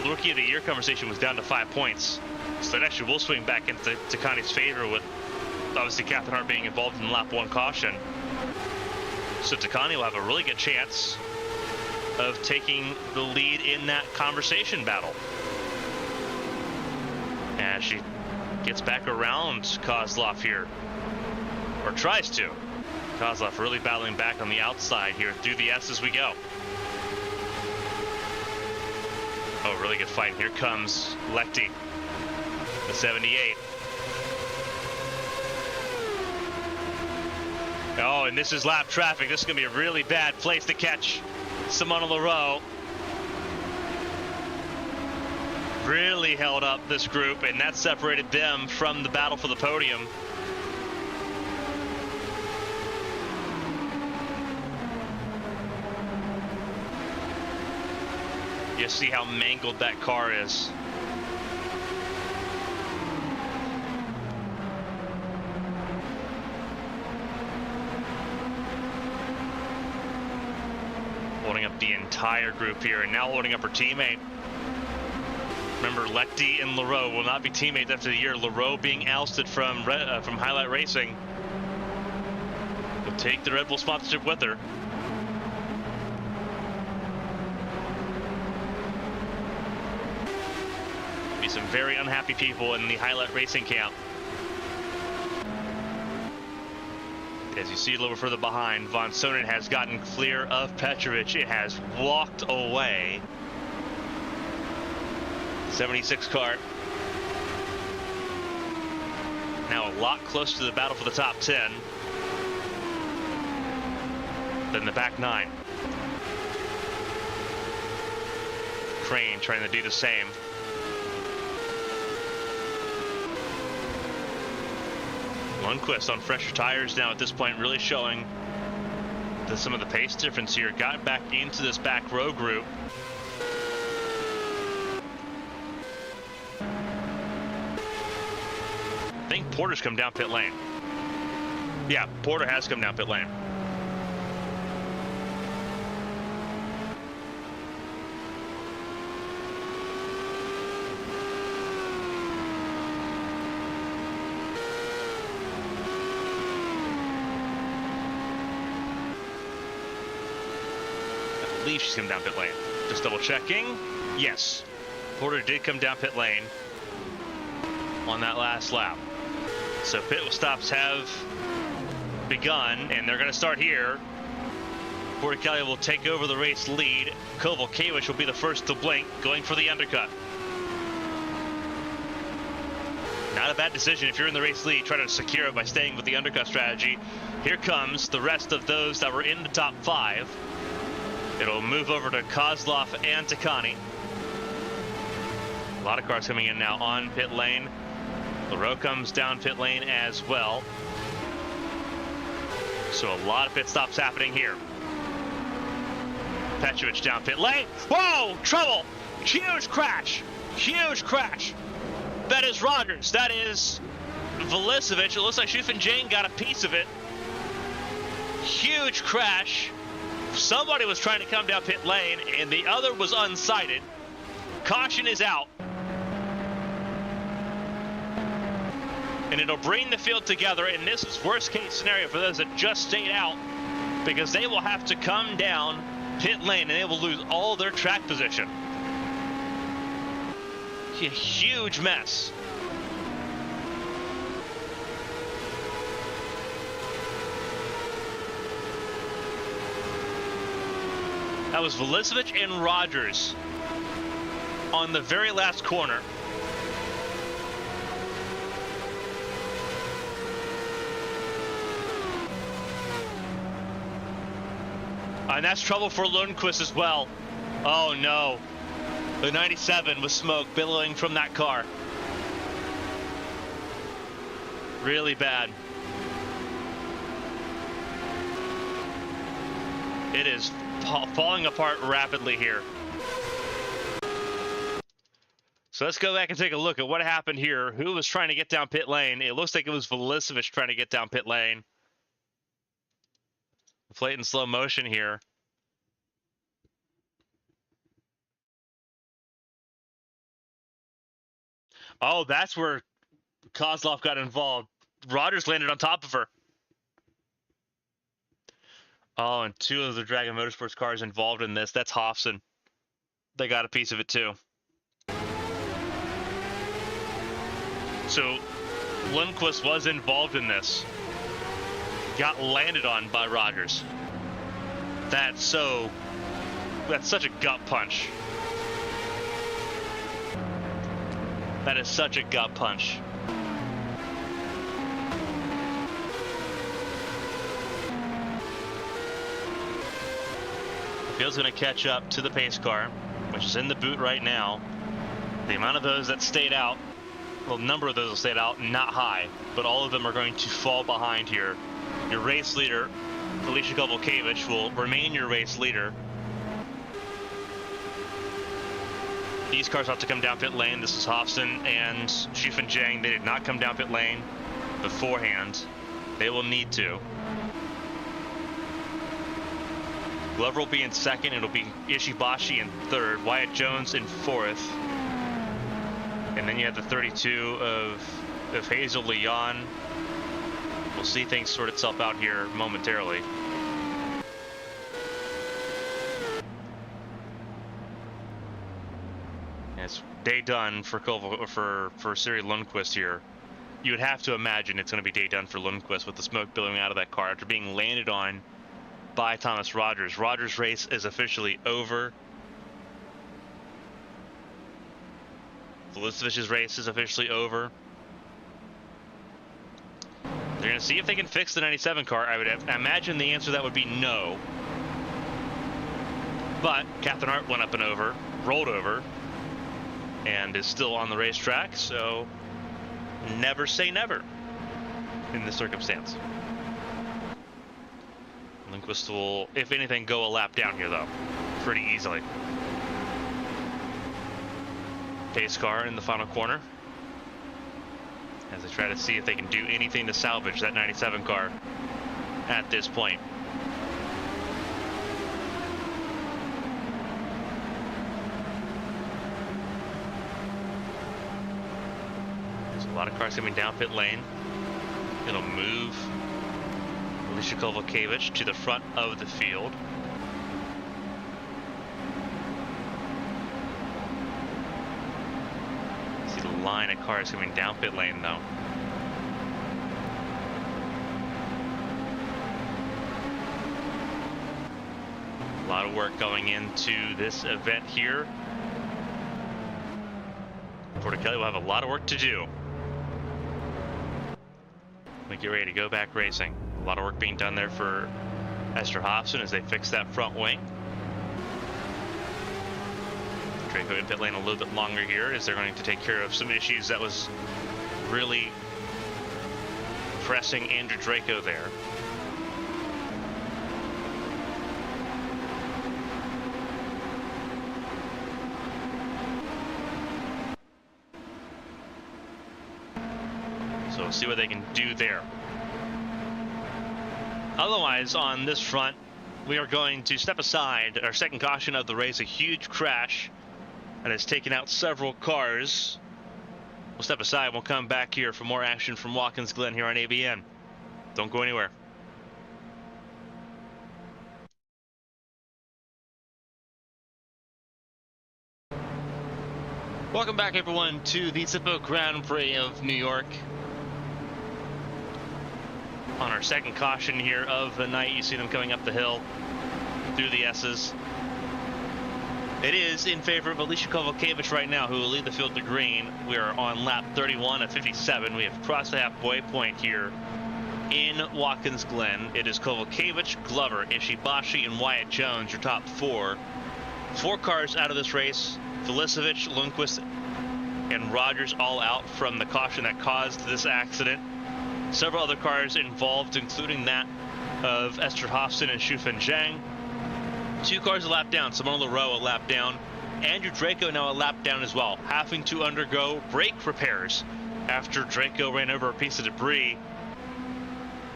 Rookie of the Year conversation was down to 5 points. So that actually will swing back into Takani's favor, with obviously Catherine Hart being involved in lap one caution. So Takani will have a really good chance of taking the lead in that conversation battle. As she gets back around Kozlov here, or tries to. Kozlov really battling back on the outside here through the S as we go. Oh, really good fight. Here comes Lechty, the 78. Oh, and this is lap traffic. This is going to be a really bad place to catch Simona Leroux. Really held up this group, and that separated them from the battle for the podium. You see how mangled that car is. Holding up the entire group here, and now holding up her teammate. Remember, Lechty and Leroux will not be teammates after the year. Leroux being ousted from Highlight Racing will take the Red Bull sponsorship with her. Be some very unhappy people in the Highlight Racing camp. As you see a little further behind, Von Sonnen has gotten clear of Petrovic. It has walked away. 76 car. Now a lot closer to the battle for the top 10 than the back 9. Crane trying to do the same. Lundqvist on fresher tires now at this point, really showing some of the pace difference here. Got back into this back row group. I think Porter's come down pit lane. Yeah, Porter has come down pit lane. I believe she's come down pit lane. Just double checking. Yes, Porter did come down pit lane on that last lap. So pit stops have begun, and they're going to start here. Porter Kelly will take over the race lead. Kovalkiewicz will be the first to blink, going for the undercut. Not a bad decision if you're in the race lead. Try to secure it by staying with the undercut strategy. Here comes the rest of those that were in the top 5. It'll move over to Kozlov and Takani. A lot of cars coming in now on pit lane. LaRoe comes down pit lane as well. So a lot of pit stops happening here. Petrovic down pit lane. Whoa! Trouble! Huge crash! Huge crash! That is Rogers. That is Velicevic. It looks like Shufin Jane got a piece of it. Huge crash. Somebody was trying to come down pit lane, and the other was unsighted. Caution is out. And it'll bring the field together, and this is worst case scenario for those that just stayed out, because they will have to come down pit lane and they will lose all their track position. A huge mess. That was Velicevic and Rogers on the very last corner. And that's trouble for Lundqvist as well. Oh no. The 97 with smoke billowing from that car. Really bad. It is falling apart rapidly here. So let's go back and take a look at what happened here. Who was trying to get down pit lane? It looks like it was Velicevic trying to get down pit lane. Play it in slow motion here. Oh, that's where Kozlov got involved. Rogers landed on top of her. Oh, and 2 of the Dragon Motorsports cars involved in this. That's Hofson. They got a piece of it too. So Lundqvist was involved in this. Got landed on by Rogers. That's such a gut punch. That is such a gut punch. The field's going to catch up to the pace car, which is in the boot right now. The amount of those that stayed out, well, the number of those that stayed out, not high, but all of them are going to fall behind here. Your race leader, Alicia Kovalkiewicz, will remain your race leader. These cars have to come down pit lane. This is Hofson and Shufin Jang. They did not come down pit lane beforehand. They will need to. Glover will be in second. It'll be Ishibashi in third. Wyatt Jones in fourth. And then you have the 32 of Hazel Leon. We'll see things sort itself out here momentarily. It's day done for Siri Lundqvist here. You would have to imagine it's going to be day done for Lundqvist with the smoke billowing out of that car after being landed on by Thomas Rogers. Rogers' race is officially over. Velicevic's race is officially over. They're going to see if they can fix the 97 car. I would imagine the answer to that would be no. But Catherine Hart went up and over, rolled over, and is still on the racetrack, so never say never in this circumstance. Lundqvist will, if anything, go a lap down here, though, pretty easily. Pace car in the final corner as they try to see if they can do anything to salvage that 97 car at this point. There's a lot of cars coming down pit lane. It'll move Alicia Kovalkiewicz to the front of the field. See the line of cars coming down pit lane, though. A lot of work going into this event here. Porticelli will have a lot of work to do. We get ready to go back racing. A lot of work being done there for Esther Hofson as they fix that front wing. Draco in pit lane a little bit longer here as they're going to take care of some issues that was really pressing Andrew Draco there. So we'll see what they can do there. Otherwise, on this front, we are going to step aside. Our second caution of the race, a huge crash that has taken out several cars. We'll step aside. We'll come back here for more action from Watkins Glen here on ABN. Don't go anywhere. Welcome back, everyone, to the Zippo Grand Prix of New York. On our second caution here of the night, you see them coming up the hill through the S's. It is in favor of Alicia Kovalkiewicz right now, who will lead the field to green. We are on lap 31 of 57. We have crossed the halfway point here in Watkins Glen. It is Kovalkiewicz, Glover, Ishibashi, and Wyatt Jones, your top four. 4 cars out of this race. Velisevich, Lundqvist, and Rogers all out from the caution that caused this accident. Several other cars involved, including that of Esther Hofson and Shufeng Zhang. 2 cars a lap down. Simone Leroux a lap down. Andrew Draco now a lap down as well, having to undergo brake repairs after Draco ran over a piece of debris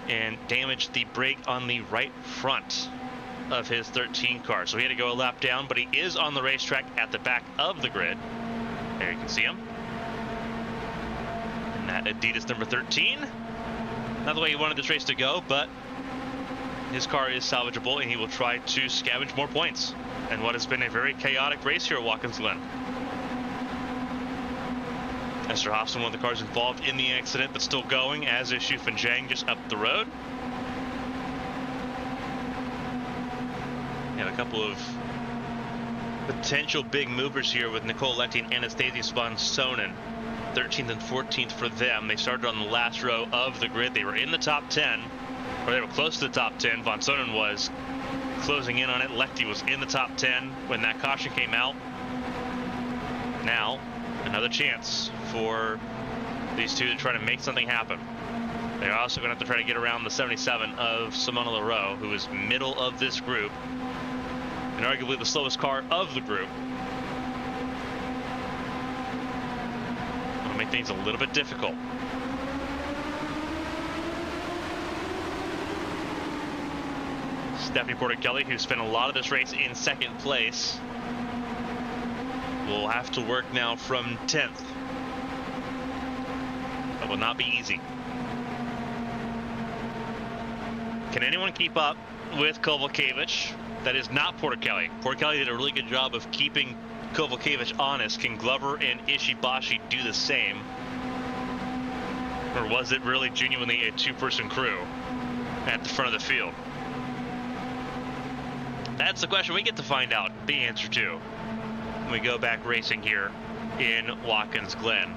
and damaged the brake on the right front of his 13 car. So he had to go a lap down, but he is on the racetrack at the back of the grid. There you can see him. And that Adidas number 13. Not the way he wanted this race to go, but his car is salvageable and he will try to scavenge more points in what has been a very chaotic race here at Watkins Glen. Esther Hofson, one of the cars involved in the accident, but still going, as is Shufeng Zhang just up the road. We have a couple of potential big movers here with Nicole Lectie and Anastasia Sponsonen. 13th and 14th for them. They started on the last row of the grid. They were in the top 10, or they were close to the top 10. Von Sonnen was closing in on it. Lectie was in the top 10 when that caution came out. Now, another chance for these two to try to make something happen. They're also going to have to try to get around the 77 of Simone Leroux, who is middle of this group and arguably the slowest car of the group. Make things a little bit difficult. Stephanie Porticelli, who spent a lot of this race in second place, will have to work now from 10th. That will not be easy. Can anyone keep up with Kovalkiewicz? That is not Porticelli. Porticelli did a really good job of keeping Kovalkiewicz honest. Can Glover and Ishibashi do the same? Or was it really genuinely a 2-person crew at the front of the field? That's the question we get to find out the answer to when we go back racing here in Watkins Glen.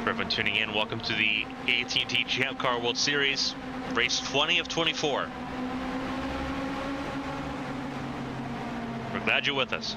For everyone tuning in, welcome to the AT&T Champ Car World Series, race 20 of 24. We're glad you're with us.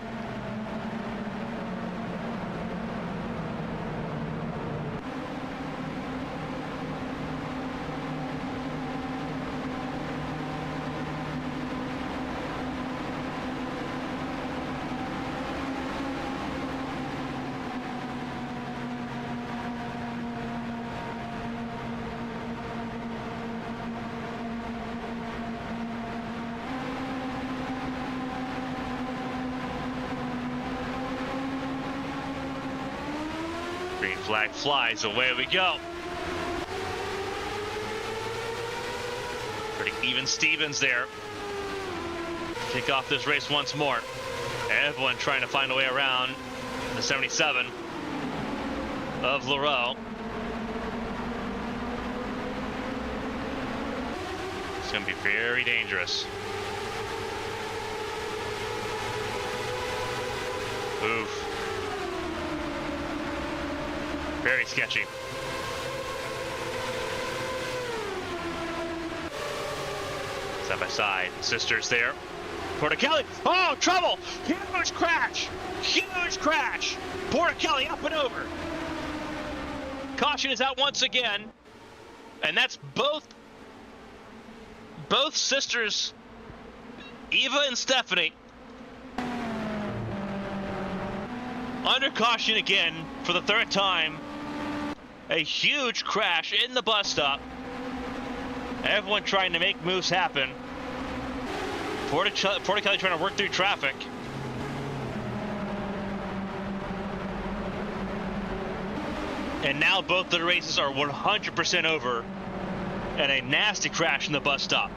Flag flies, away we go. Pretty even Stevens there. Kick off this race once more. Everyone trying to find a way around the 77 of Leroux. It's going to be very dangerous. Oof. Very sketchy. Side by side, sisters there. Porticelli, oh, trouble! Huge crash! Huge crash! Porticelli up and over. Caution is out once again. And that's both sisters, Eva and Stephanie, under caution again for the third time. A huge crash in the bus stop. Everyone trying to make moves happen. Porticelli trying to work through traffic. And now both the races are 100% over, and a nasty crash in the bus stop.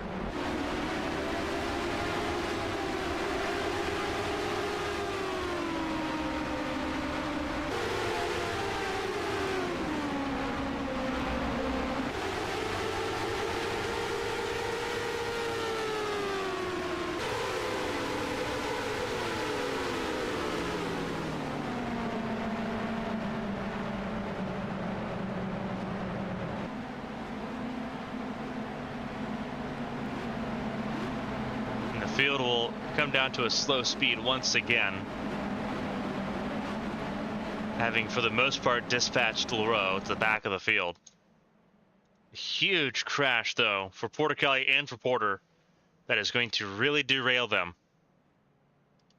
Field will come down to a slow speed once again, having for the most part dispatched Leroux to the back of the field. Huge crash though for Porticelli and for Porter that is going to really derail them.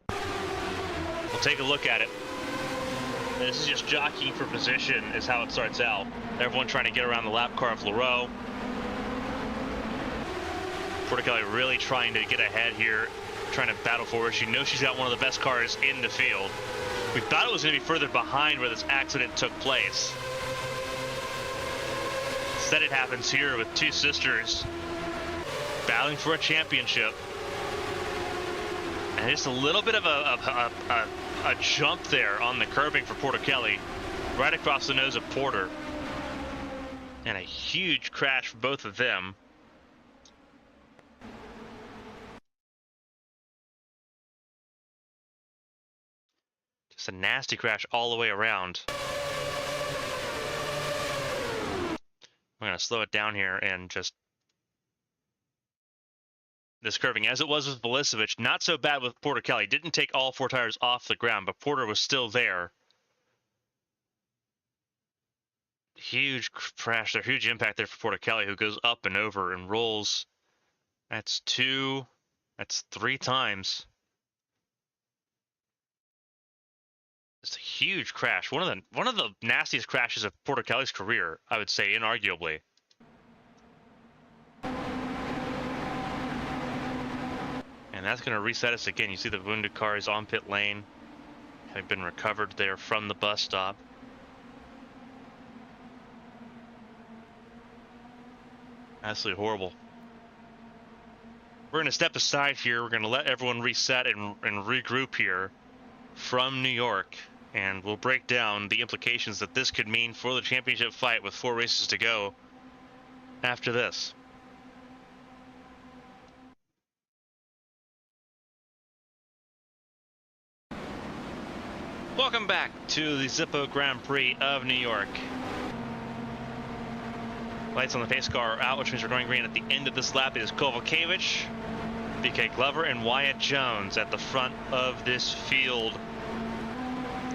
We'll take a look at it. This is just jockeying for position is how it starts out. Everyone trying to get around the lap car of Leroux. Porticelli really trying to get ahead here, trying to battle forward. She knows she's got one of the best cars in the field. We thought it was going to be further behind where this accident took place. Instead it happens here with two sisters battling for a championship. And just a little bit of a jump there on the curbing for Porticelli, right across the nose of Porter. And a huge crash for both of them. Just a nasty crash all the way around. I'm going to slow it down here and just... This curving, as it was with Velisevich, not so bad with Porticelli. Didn't take all four tires off the ground, but Porter was still there. Huge crash there, huge impact there for Porticelli, who goes up and over and rolls. That's three times. It's a huge crash. One of the nastiest crashes of Porticelli's career, I would say, inarguably. And that's going to reset us again. You see the wounded car is on pit lane, having been recovered there from the bus stop. Absolutely horrible. We're going to step aside here. We're going to let everyone reset and regroup here from New York, and we'll break down the implications that this could mean for the championship fight with 4 races to go after this. Welcome back to the Zippo Grand Prix of New York. Lights on the pace car are out, which means we're going green at the end of this lap. It is Kovalkiewicz, BK Glover, and Wyatt Jones at the front of this field.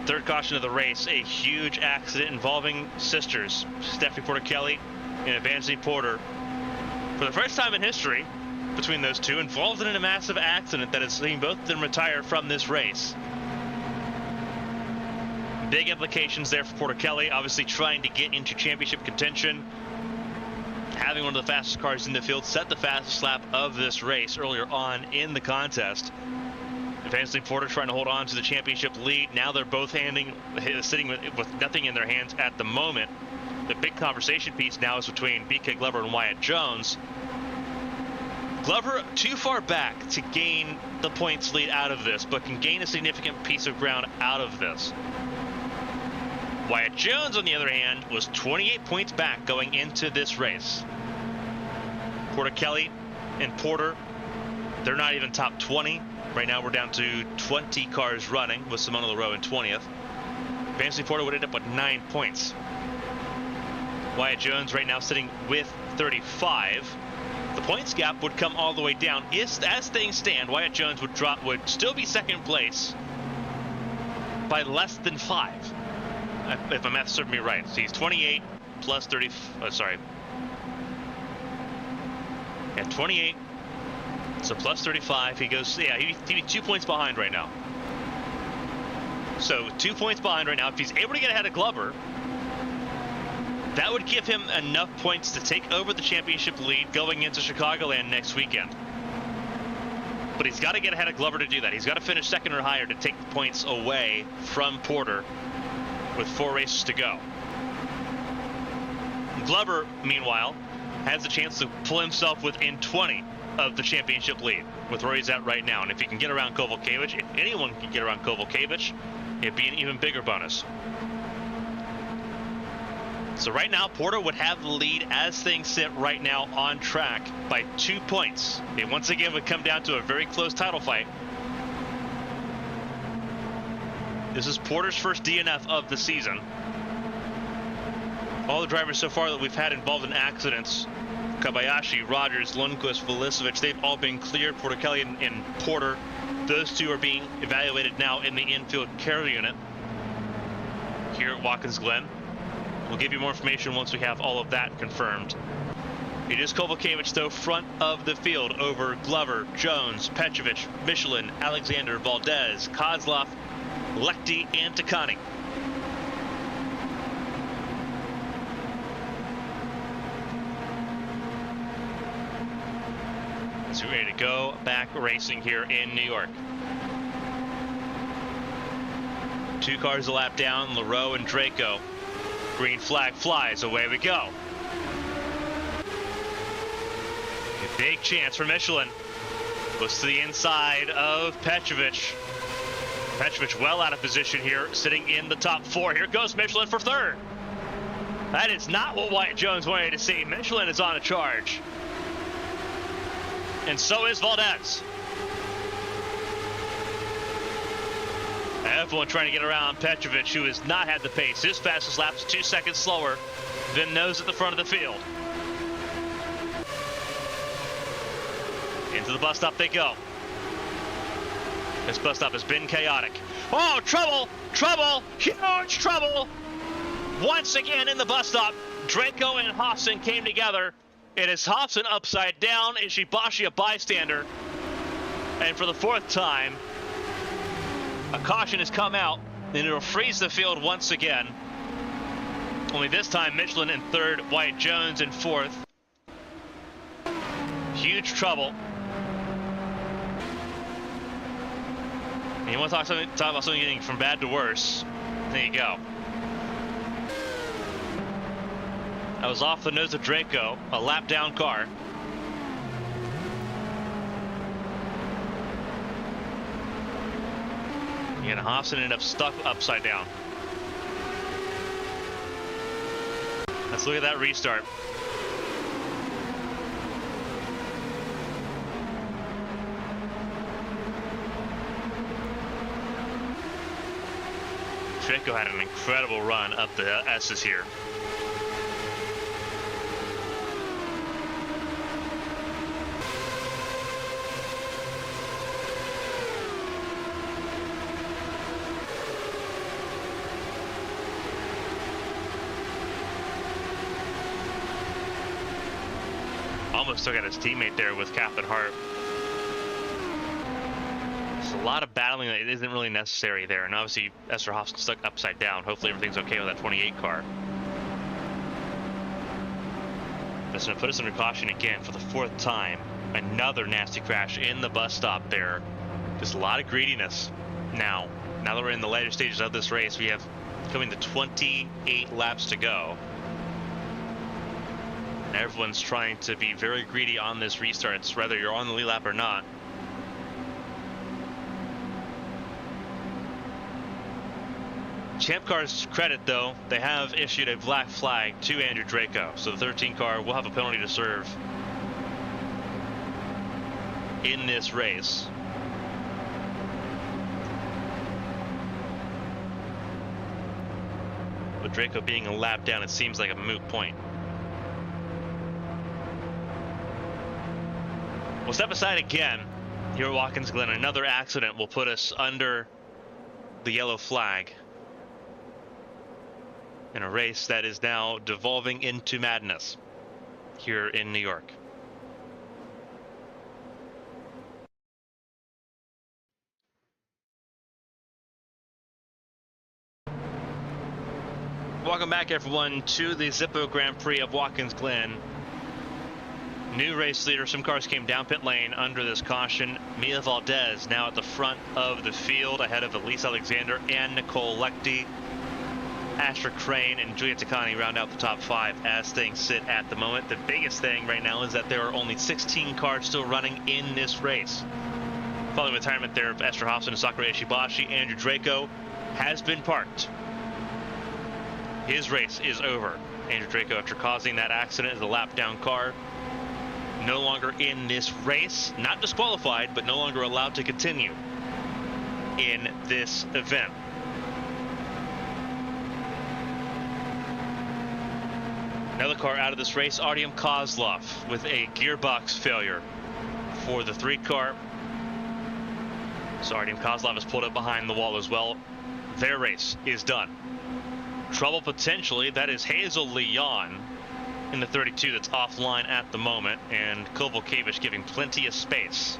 Third caution of the race, a huge accident involving sisters, Stephanie Porticelli and Evangeline Porter. For the first time in history, between those two, involved in a massive accident that has seen both of them retire from this race. Big implications there for Porticelli, obviously trying to get into championship contention. Having one of the fastest cars in the field, set the fastest lap of this race earlier on in the contest. Vansley Porter trying to hold on to the championship lead. Now they're both sitting with nothing in their hands at the moment. The big conversation piece now is between BK Glover and Wyatt Jones. Glover too far back to gain the points lead out of this, but can gain a significant piece of ground out of this. Wyatt Jones, on the other hand, was 28 points back going into this race. Porter Kelly and Porter, they're not even top 20. Right now we're down to 20 cars running with Simona LaRoe in 20th. Vansley Porter would end up with 9 points. Wyatt Jones right now sitting with 35. The points gap would come all the way down. As things stand, Wyatt Jones would still be second place by less than 5. If my math serves me right. So he's 28 plus 30. At 28. So plus 35. He goes. Yeah, he'd be 2 points behind right now. So 2 points behind right now. If he's able to get ahead of Glover, that would give him enough points to take over the championship lead going into Chicagoland next weekend. But he's got to get ahead of Glover to do that. He's got to finish second or higher to take the points away from Porter with 4 races to go. Glover, meanwhile, has a chance to pull himself within 20 of the championship lead with where he's at right now. And if he can get around Kovalkiewicz, if anyone can get around Kovalkiewicz, it'd be an even bigger bonus. So right now, Porter would have the lead as things sit right now on track by 2 points. It once again would come down to a very close title fight. This is Porter's first DNF of the season. All the drivers so far that we've had involved in accidents, Kobayashi, Rogers, Lundqvist, Velisevich, they've all been cleared. Porter Kelly and Porter, those two are being evaluated now in the infield care unit here at Watkins Glen. We'll give you more information once we have all of that confirmed. It is Kovalkiewicz, though, front of the field over Glover, Jones, Petrovic, Michelin, Alexander, Valdez, Kozlov, Lechty, and Takani. So we're ready to go back racing here in New York. 2 cars a lap down, LaRoe and Draco. Green flag flies, away we go. A big chance for Michelin. Goes to the inside of Petrovic. Petrovic well out of position here, sitting in the top 4. Here goes Michelin for 3rd. That is not what Wyatt Jones wanted to see. Michelin is on a charge. And so is Valdez. Everyone trying to get around Petrovic, who has not had the pace. His fastest lap is 2 seconds slower than those at the front of the field. Into the bus stop they go. This bus stop has been chaotic. Oh, trouble! Trouble! Huge trouble! Once again in the bus stop, Draco and Hobson came together. It is Hobson upside down, Ishibashi a bystander. And for the 4th time, a caution has come out, and it'll freeze the field once again. Only this time, Michelin in 3rd, Wyatt Jones in 4th. Huge trouble. And you want to talk about something getting from bad to worse? There you go. That was off the nose of Draco, a lap down car. And Hobson ended up stuck upside down. Let's look at that restart. Draco had an incredible run up the S's here. Almost took out his teammate there with Captain Hart. There's a lot of battling that isn't really necessary there, and obviously Esther Hobson stuck upside down. Hopefully everything's okay with that 28 car. That's going to put us under caution again for the 4th time. Another nasty crash in the bus stop there. There's a lot of greediness now. Now that we're in the later stages of this race, we have coming to 28 laps to go. And everyone's trying to be very greedy on this restart, whether you're on the lead lap or not. Champ Car's credit, though, they have issued a black flag to Andrew Draco, so the 13 car will have a penalty to serve in this race. With Draco being a lap down, it seems like a moot point. We'll step aside again here at Watkins Glen. Another accident will put us under the yellow flag in a race that is now devolving into madness here in New York. Welcome back, everyone, to the Zippo Grand Prix of Watkins Glen. New race leader. Some cars came down pit lane under this caution. Mia Valdez now at the front of the field ahead of Elise Alexander and Nicole Lechty. Asher Crane and Julia Takani round out the top 5 as things sit at the moment. The biggest thing right now is that there are only 16 cars still running in this race. Following retirement there of Esther Hobson and Sakura Ishibashi, Andrew Draco has been parked. His race is over. Andrew Draco, after causing that accident, is a lap down car. No longer in this race, not disqualified, but no longer allowed to continue in this event. Another car out of this race, Artyom Kozlov, with a gearbox failure for the 3 car. So Artyom Kozlov is pulled up behind the wall as well. Their race is done. Trouble potentially, that is Hazel Leon in the 32 that's offline at the moment, and Kovalkiewicz giving plenty of space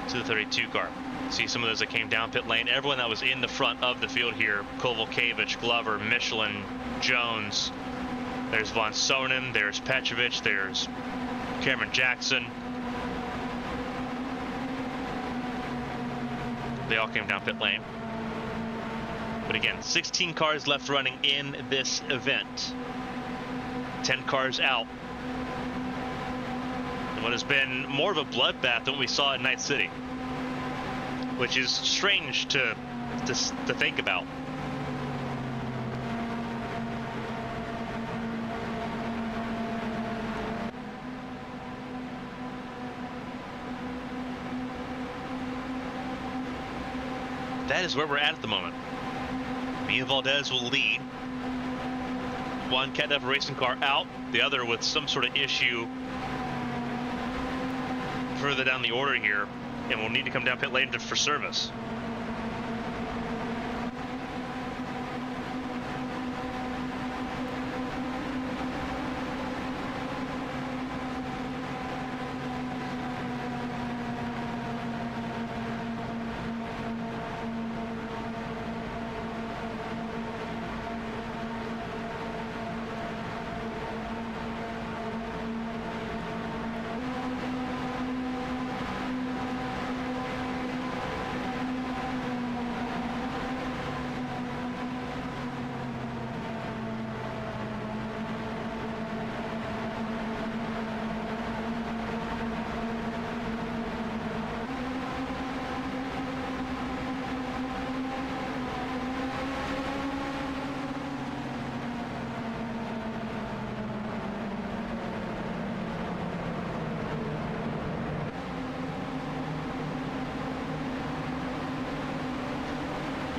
to the 32 car. See some of those that came down pit lane. Everyone that was in the front of the field here, Kovalkiewicz, Glover, Michelin, Jones. There's Von Sonnen, there's Petrovic, there's Cameron Jackson. They all came down pit lane. But again, 16 cars left running in this event. 10 cars out. And what has been more of a bloodbath than what we saw at Night City, which is strange to think about. That is where we're at the moment. Mia Valdez will lead. One Catnap racing car out, the other with some sort of issue further down the order here, and will need to come down pit lane for service.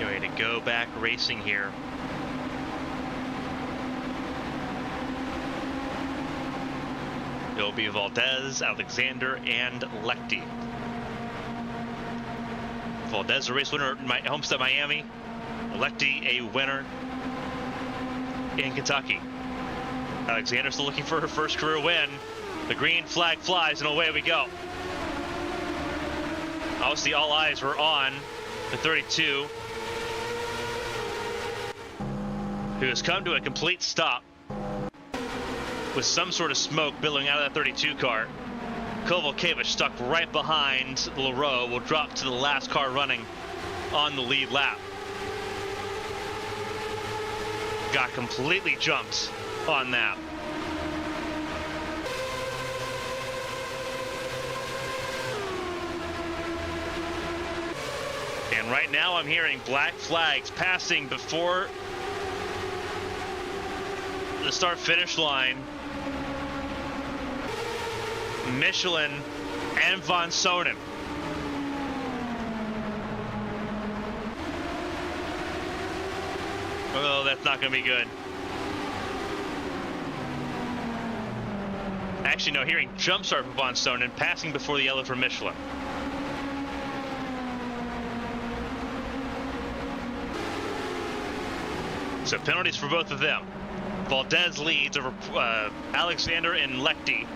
Ready to go back racing here. It'll be Valdez, Alexander, and Lechty. Valdez, a race winner at Homestead, Miami. Lechty, a winner in Kentucky. Alexander still looking for her first career win. The green flag flies, and away we go. Obviously, all eyes were on the 32, who has come to a complete stop with some sort of smoke billowing out of that 32 car. Kovalkiewicz stuck right behind Leroux, will drop to the last car running on the lead lap. Got completely jumped on that. And right now I'm hearing black flags passing before the start-finish line. Michelin and Von Sonnen. Oh, that's not going to be good. Actually, no, hearing jump start from Von Sonnen, passing before the yellow for Michelin. So penalties for both of them. Valdez leads over Alexander and Lechty.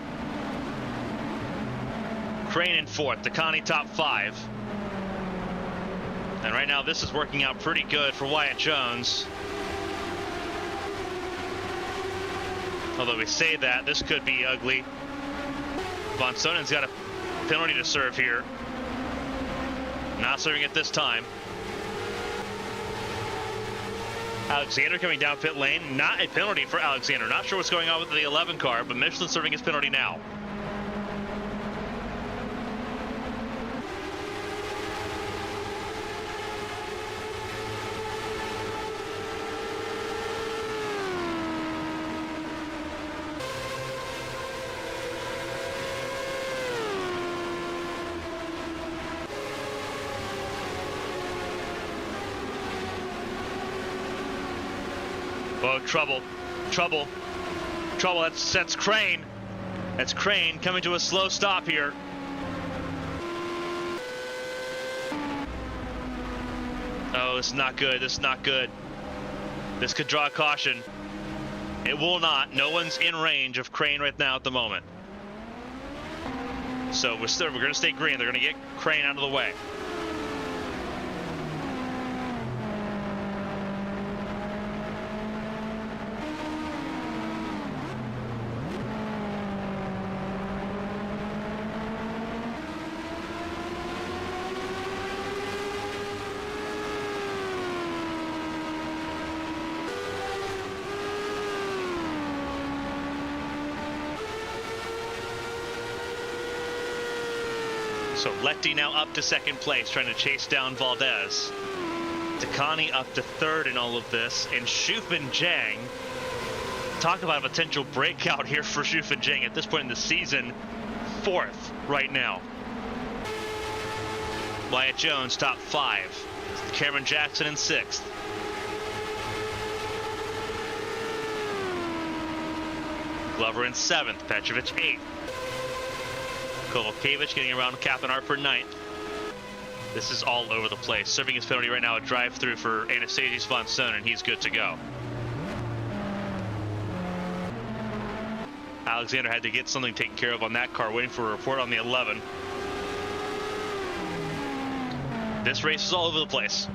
Crane in fourth, Takani top 5. And right now this is working out pretty good for Wyatt Jones. Although we say that, this could be ugly. Von Sonnen's got a penalty to serve here. Not serving it this time. Alexander coming down pit lane, not a penalty for Alexander. Not sure what's going on with the 11 car, but Michelin serving his penalty now. Oh, trouble, trouble, trouble. That's Crane. That's Crane coming to a slow stop here. Oh, this is not good. This is not good. This could draw a caution. It will not. No one's in range of Crane right now at the moment. So we're going to stay green. They're going to get Crane out of the way. So Lechty now up to second place, trying to chase down Valdez. Takani up to third in all of this, and Shufin Zhang. Talk about a potential breakout here for Shufin Zhang at this point in the season. Fourth right now. Wyatt Jones top 5. Cameron Jackson in 6th. Glover in 7th. Petrovic 8th. Kovalkiewicz getting around Captain Art for 9th. This is all over the place. Serving his penalty right now, a drive-through for Anastasius Von Sonnen, and he's good to go. Alexander had to get something taken care of on that car, waiting for a report on the 11. This race is all over the place.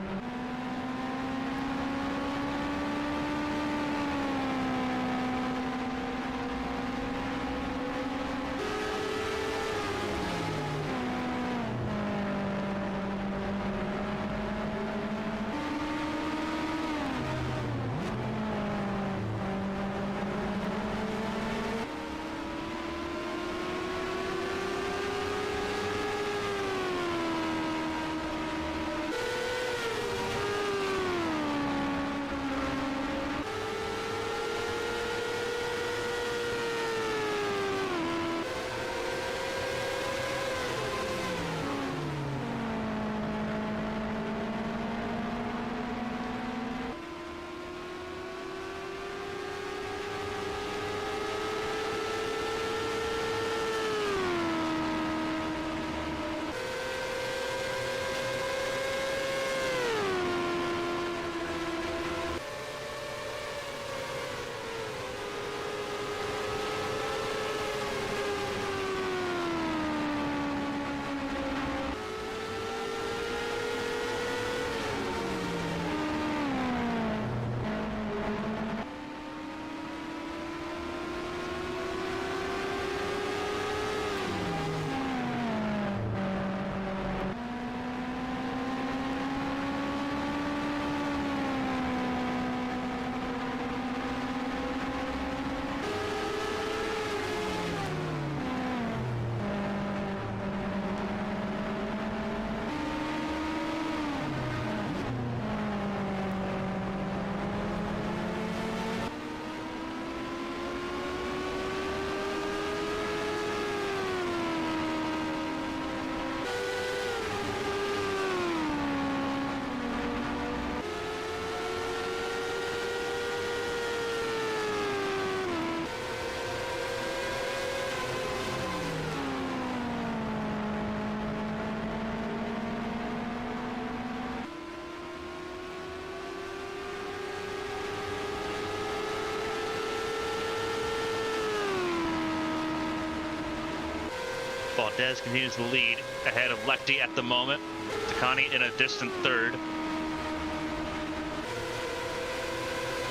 Valdez continues to lead ahead of Lechty at the moment. Takani in a distant third.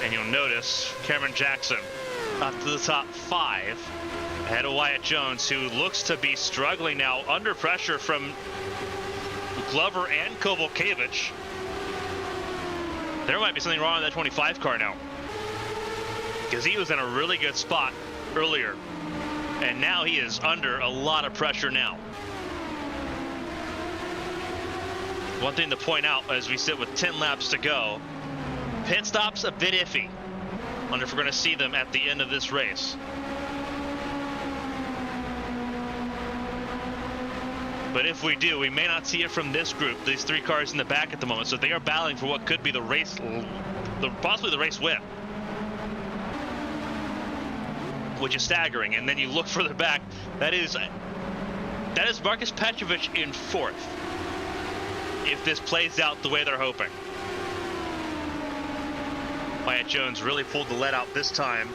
And you'll notice Cameron Jackson up to the top 5 ahead of Wyatt Jones, who looks to be struggling now under pressure from Glover and Kovalevich. There might be something wrong with that 25 car now, because he was in a really good spot earlier, and now he is under a lot of pressure now. One thing to point out as we sit with 10 laps to go, pit stops a bit iffy. Wonder if we're going to see them at the end of this race. But if we do, we may not see it from this group, these 3 cars in the back at the moment. So they are battling for what could be the race, possibly the race win, which is staggering. And then you look further back, that is Marcus Petrovich in 4th, if this plays out the way they're hoping. Wyatt Jones really pulled the lead out this time.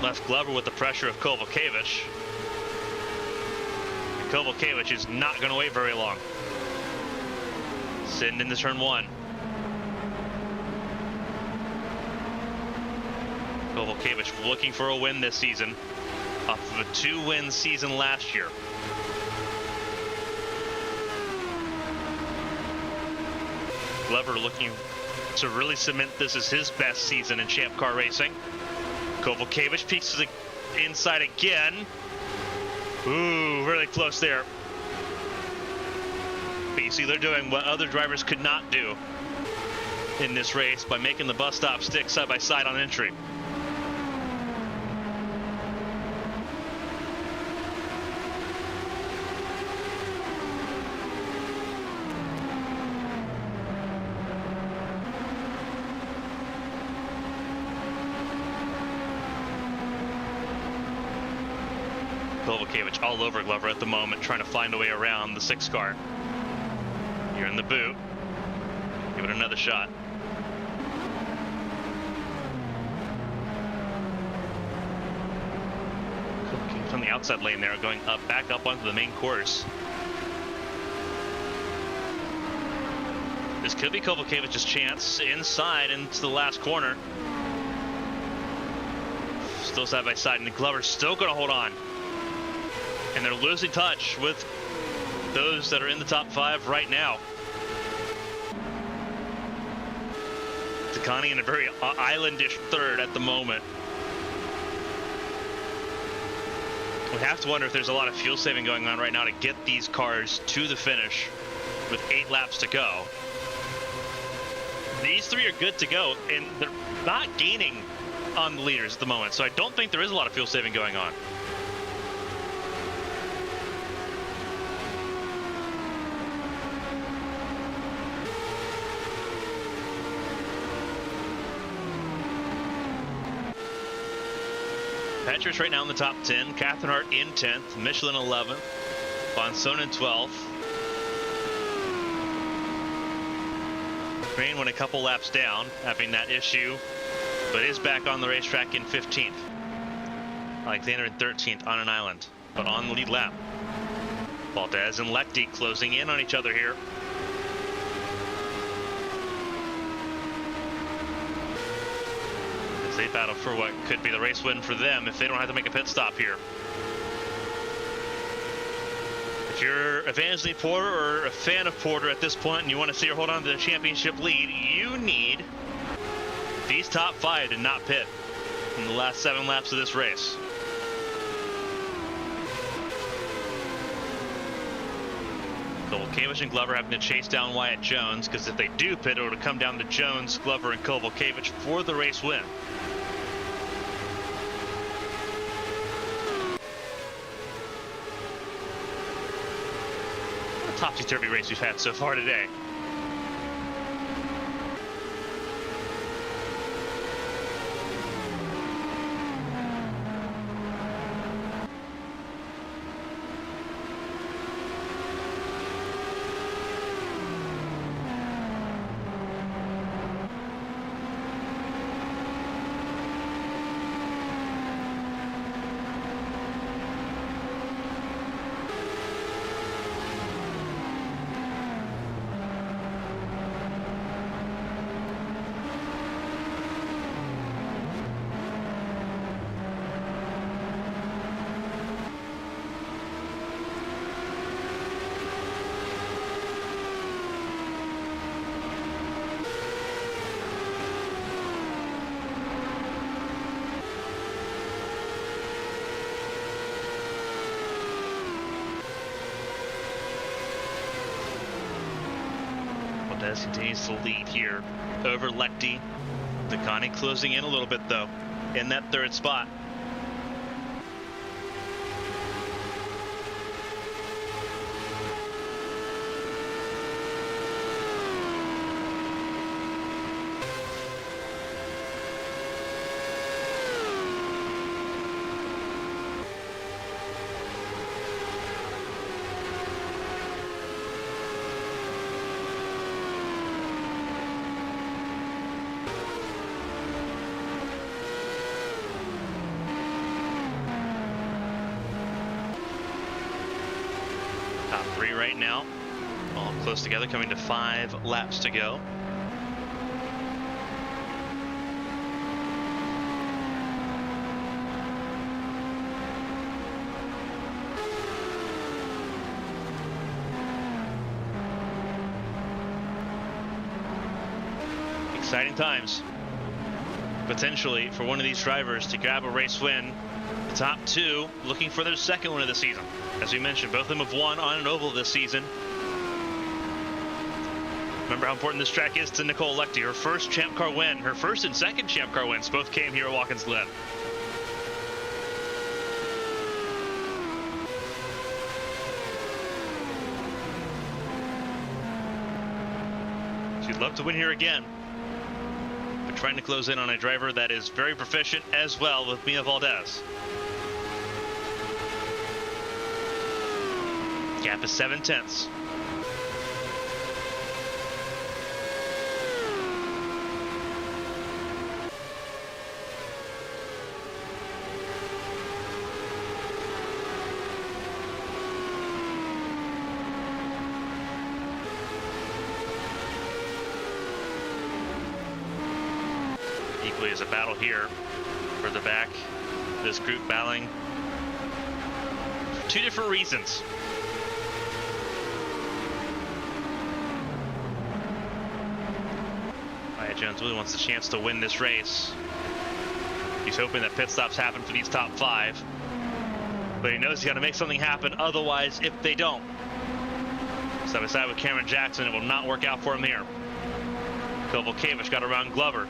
Left Glover with the pressure of Kovalevich. Kovalevich is not going to wait very long. Sitting into turn 1. Kovalevich looking for a win this season, off of a 2-win season last year. Glover looking to really cement this as his best season in Champ Car racing. Kovalevich peeks to the inside again. Ooh, really close there. But you see, they're doing what other drivers could not do in this race by making the bus stop stick side by side on entry. Kovalevich all over Glover at the moment, trying to find a way around the 6 car. You're in the boot. Give it another shot. Kovalevich on the outside lane there, going back up onto the main course. This could be Kovalevich's chance inside into the last corner. Still side by side, and Glover's still going to hold on. And they're losing touch with those that are in the top 5 right now. Takani in a very islandish 3rd at the moment. We have to wonder if there's a lot of fuel saving going on right now to get these cars to the finish with 8 laps to go. These 3 are good to go, and they're not gaining on the leaders at the moment, so I don't think there is a lot of fuel saving going on. Petrus right now in the top 10, Catherine Hart in 10th, Michelin 11th, Bonson in 12th. Crane went a couple laps down, having that issue, but is back on the racetrack in 15th. Alexander in 13th on an island, but on the lead lap. Valdez and Lechty closing in on each other here. They battle for what could be the race win for them if they don't have to make a pit stop here. If you're Evangeline Porter or a fan of Porter at this point and you want to see her hold on to the championship lead, you need these top 5 to not pit in the last 7 laps of this race. Kovalevich and Glover having to chase down Wyatt Jones, because if they do pit, it'll come down to Jones, Glover, and Kovalevich for the race win. What a topsy-turvy race we've had so far today. Valdez continues to lead here over Lechty. Decani closing in a little bit though in that third spot. Top three right now, all close together, coming to 5 laps to go. Exciting times, potentially, for one of these drivers to grab a race win. The top two looking for their second win of the season. As we mentioned, both of them have won on an oval this season. Remember how important this track is to Nicole Lechty. Her first Champ Car win, her first and second Champ Car wins both came here at Watkins Glen. She'd love to win here again. But trying to close in on a driver that is very proficient as well with Mia Valdez. Gap is 7/10. Equally as a battle here for the back. This group battling for 2 different reasons. Jones really wants the chance to win this race. He's hoping that pit stops happen for these top 5, but he knows he's got to make something happen otherwise if they don't. Side by side with Cameron Jackson, it will not work out for him here. Kovalkiewicz got around Glover,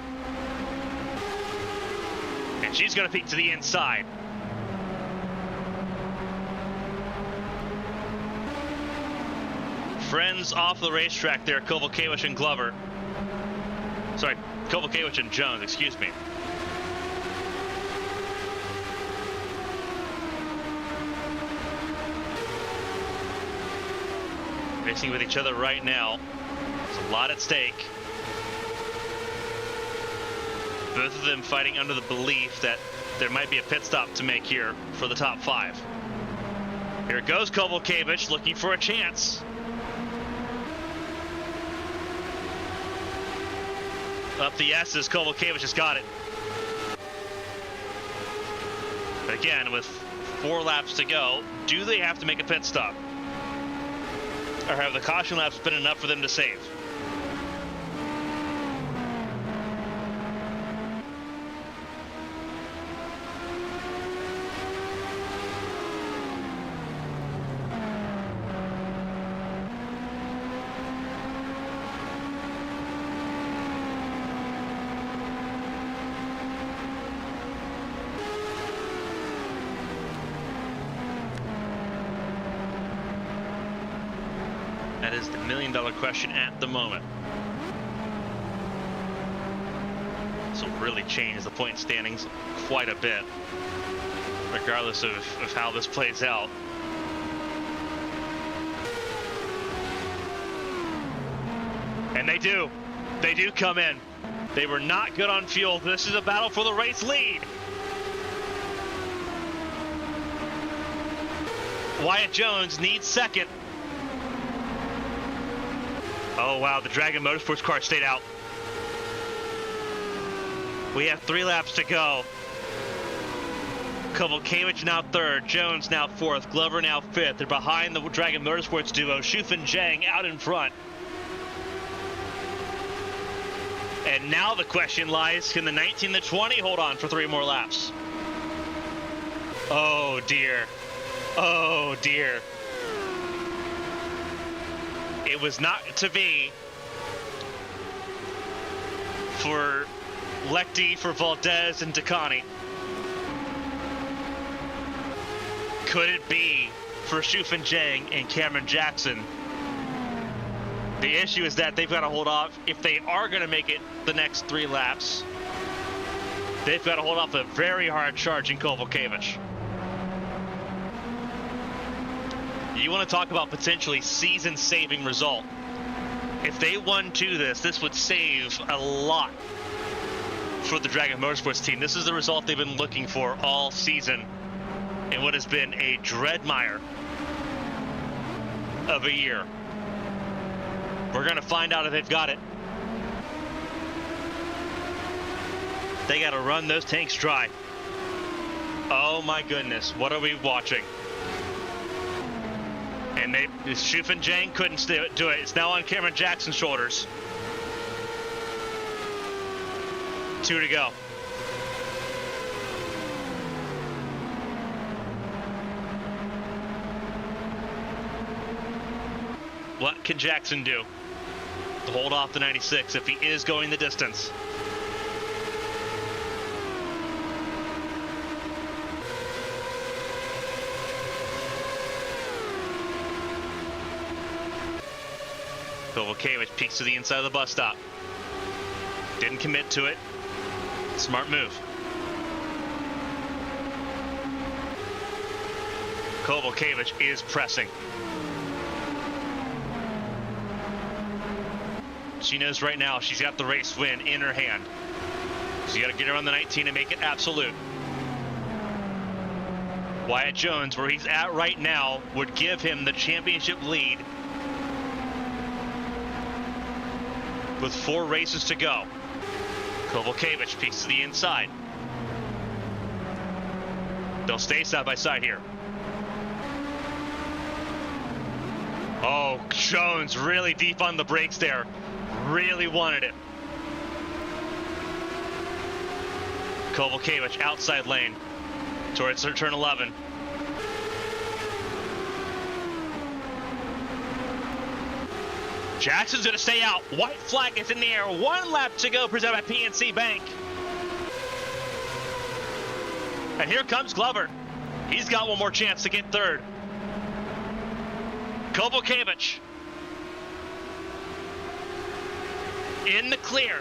and she's going to peek to the inside. Friends off the racetrack there, Kovalkiewicz and Glover. Sorry, Kovalkiewicz and Jones, excuse me. Racing with each other right now. There's a lot at stake. Both of them fighting under the belief that there might be a pit stop to make here for the top 5. Here goes Kovalkiewicz looking for a chance. Up the S's, Kovalkiewicz has got it. But again, with 4 laps to go, do they have to make a pit stop? Or have the caution laps been enough for them to save? That is the million-dollar question at the moment. This will really change the point standings quite a bit, regardless of how this plays out. And they do come in. They were not good on fuel. This is a battle for the race lead. Wyatt Jones needs second. Oh wow, the Dragon Motorsports car stayed out. We have 3 laps to go. Kovalkiewicz now 3rd, Jones now 4th, Glover now 5th. They're behind the Dragon Motorsports duo, Shufan Zhang out in front. And now the question lies, can the 19 to 20 hold on for 3 more laps? Oh dear. Oh dear. It was not to be. for Lecty, for Valdez, and Takani. Could it be for Shufan Jang and Cameron Jackson? The issue is that they've got to hold off. If they are going to make it the next 3 laps, they've got to hold off a very hard charging Kovalevich. You want to talk about potentially season-saving result. If they won to this would save a lot for the Dragon Motorsports team. This is the result they've been looking for all season in what has been a dreadmire of a year. We're going to find out if they've got it. They got to run those tanks dry. Oh my goodness, what are we watching? And Shufan Jang couldn't do it. It's now on Cameron Jackson's shoulders. 2 to go. What can Jackson do to hold off the 96 if he is going the distance? Kovalevich peeks to the inside of the bus stop. Didn't commit to it. Smart move. Kovalevich is pressing. She knows right now she's got the race win in her hand. So you got to get her on the 19 and make it absolute. Wyatt Jones, where he's at right now, would give him the championship lead with 4 races to go. Kovalevich peeks to the inside. They'll stay side by side here. Oh, Jones really deep on the brakes there. Really wanted it. Kovalevich outside lane towards turn 11. Jackson's going to stay out. White flag is in the air. 1 lap to go, presented by PNC Bank. And here comes Glover. He's got one more chance to get 3rd. Kovalevich in the clear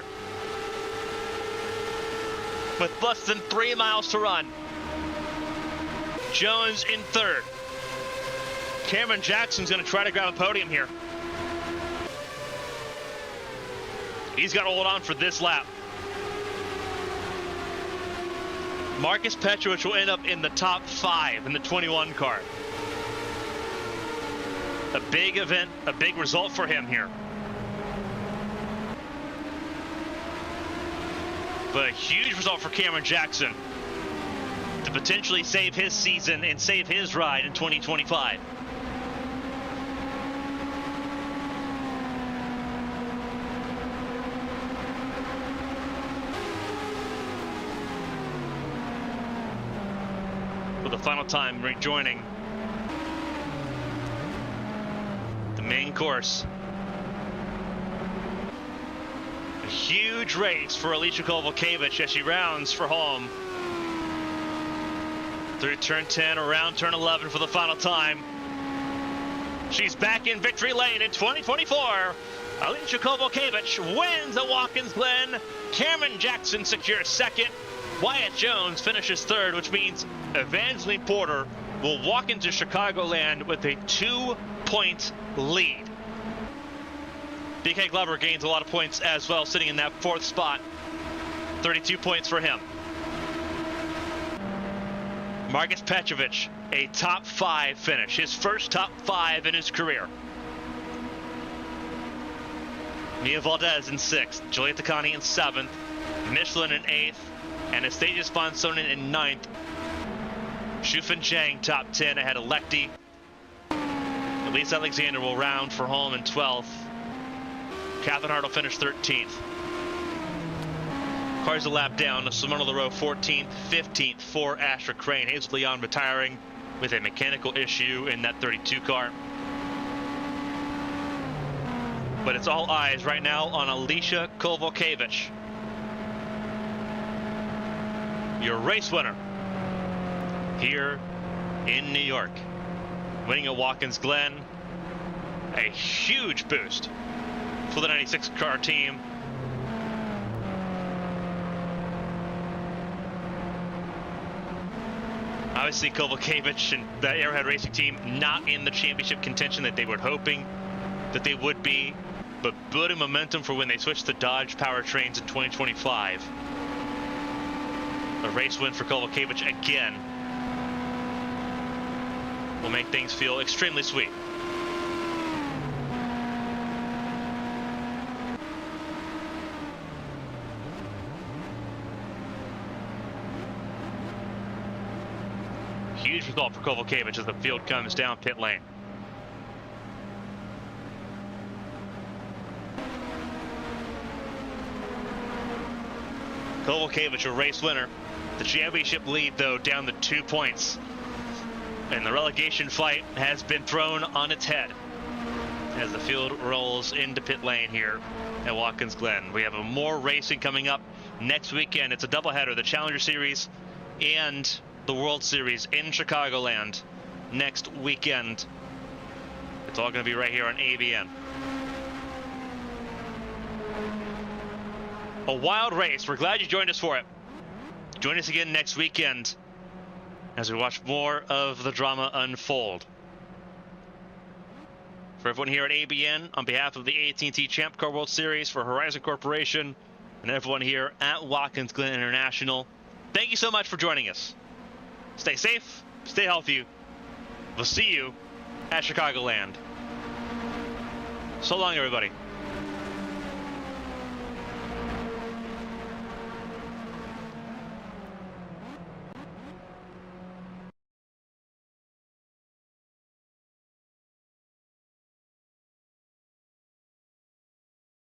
with less than 3 miles to run. Jones in 3rd. Cameron Jackson's going to try to grab a podium here. He's got to hold on for this lap. Marcus Petrovich will end up in the top 5 in the 21 car. A big event, a big result for him here. But a huge result for Cameron Jackson to potentially save his season and save his ride in 2025. For the final time, rejoining the main course. A huge race for Alicia Kovalevich as she rounds for home. Through turn 10, around turn 11 for the final time. She's back in victory lane in 2024. Alicia Kovalevich wins at Watkins Glen. Cameron Jackson secures 2nd. Wyatt Jones finishes 3rd, which means Evangeline Porter will walk into Chicagoland with a 2-point lead. BK Glover gains a lot of points as well, sitting in that 4th spot. 32 points for him. Marcus Petrovich, a top 5 finish, his first top 5 in his career. Mia Valdez in 6th, Juliette Takani in 7th, Michelin in 8th, and Anastasia Sponsonen in 9th. Shufan Jang top 10 ahead of Lecty. Elise Alexander will round for home in 12th. Catherine Hart will finish 13th. Cars a lap down. Simona LaRoe 14th, 15th for Asher Crane. Hazel Leon retiring with a mechanical issue in that 32 car. But it's all eyes right now on Alicia Kovalevich. your race winner here in New York. Winning at Watkins Glen, a huge boost for the 96 car team. Obviously, Kovalevich and the Arrowhead Racing team not in the championship contention that they were hoping that they would be, but building momentum for when they switch to Dodge powertrains in 2025. A race win for Kovalevich again will make things feel extremely sweet. Huge result for Kovalevich as the field comes down pit lane. Kovalevich, a race winner. The championship lead, though, down to 2 points. And the relegation fight has been thrown on its head as the field rolls into pit lane here at Watkins Glen. We have more racing coming up next weekend. It's a doubleheader, the Challenger Series and the World Series in Chicagoland next weekend. It's all going to be right here on ABN. A wild race. We're glad you joined us for it. Join us again next weekend as we watch more of the drama unfold. For everyone here at ABN, on behalf of the AT&T Champ Car World Series, for Horizon Corporation, and everyone here at Watkins Glen International, thank you so much for joining us. Stay safe, stay healthy. We'll see you at Chicagoland. So long, everybody.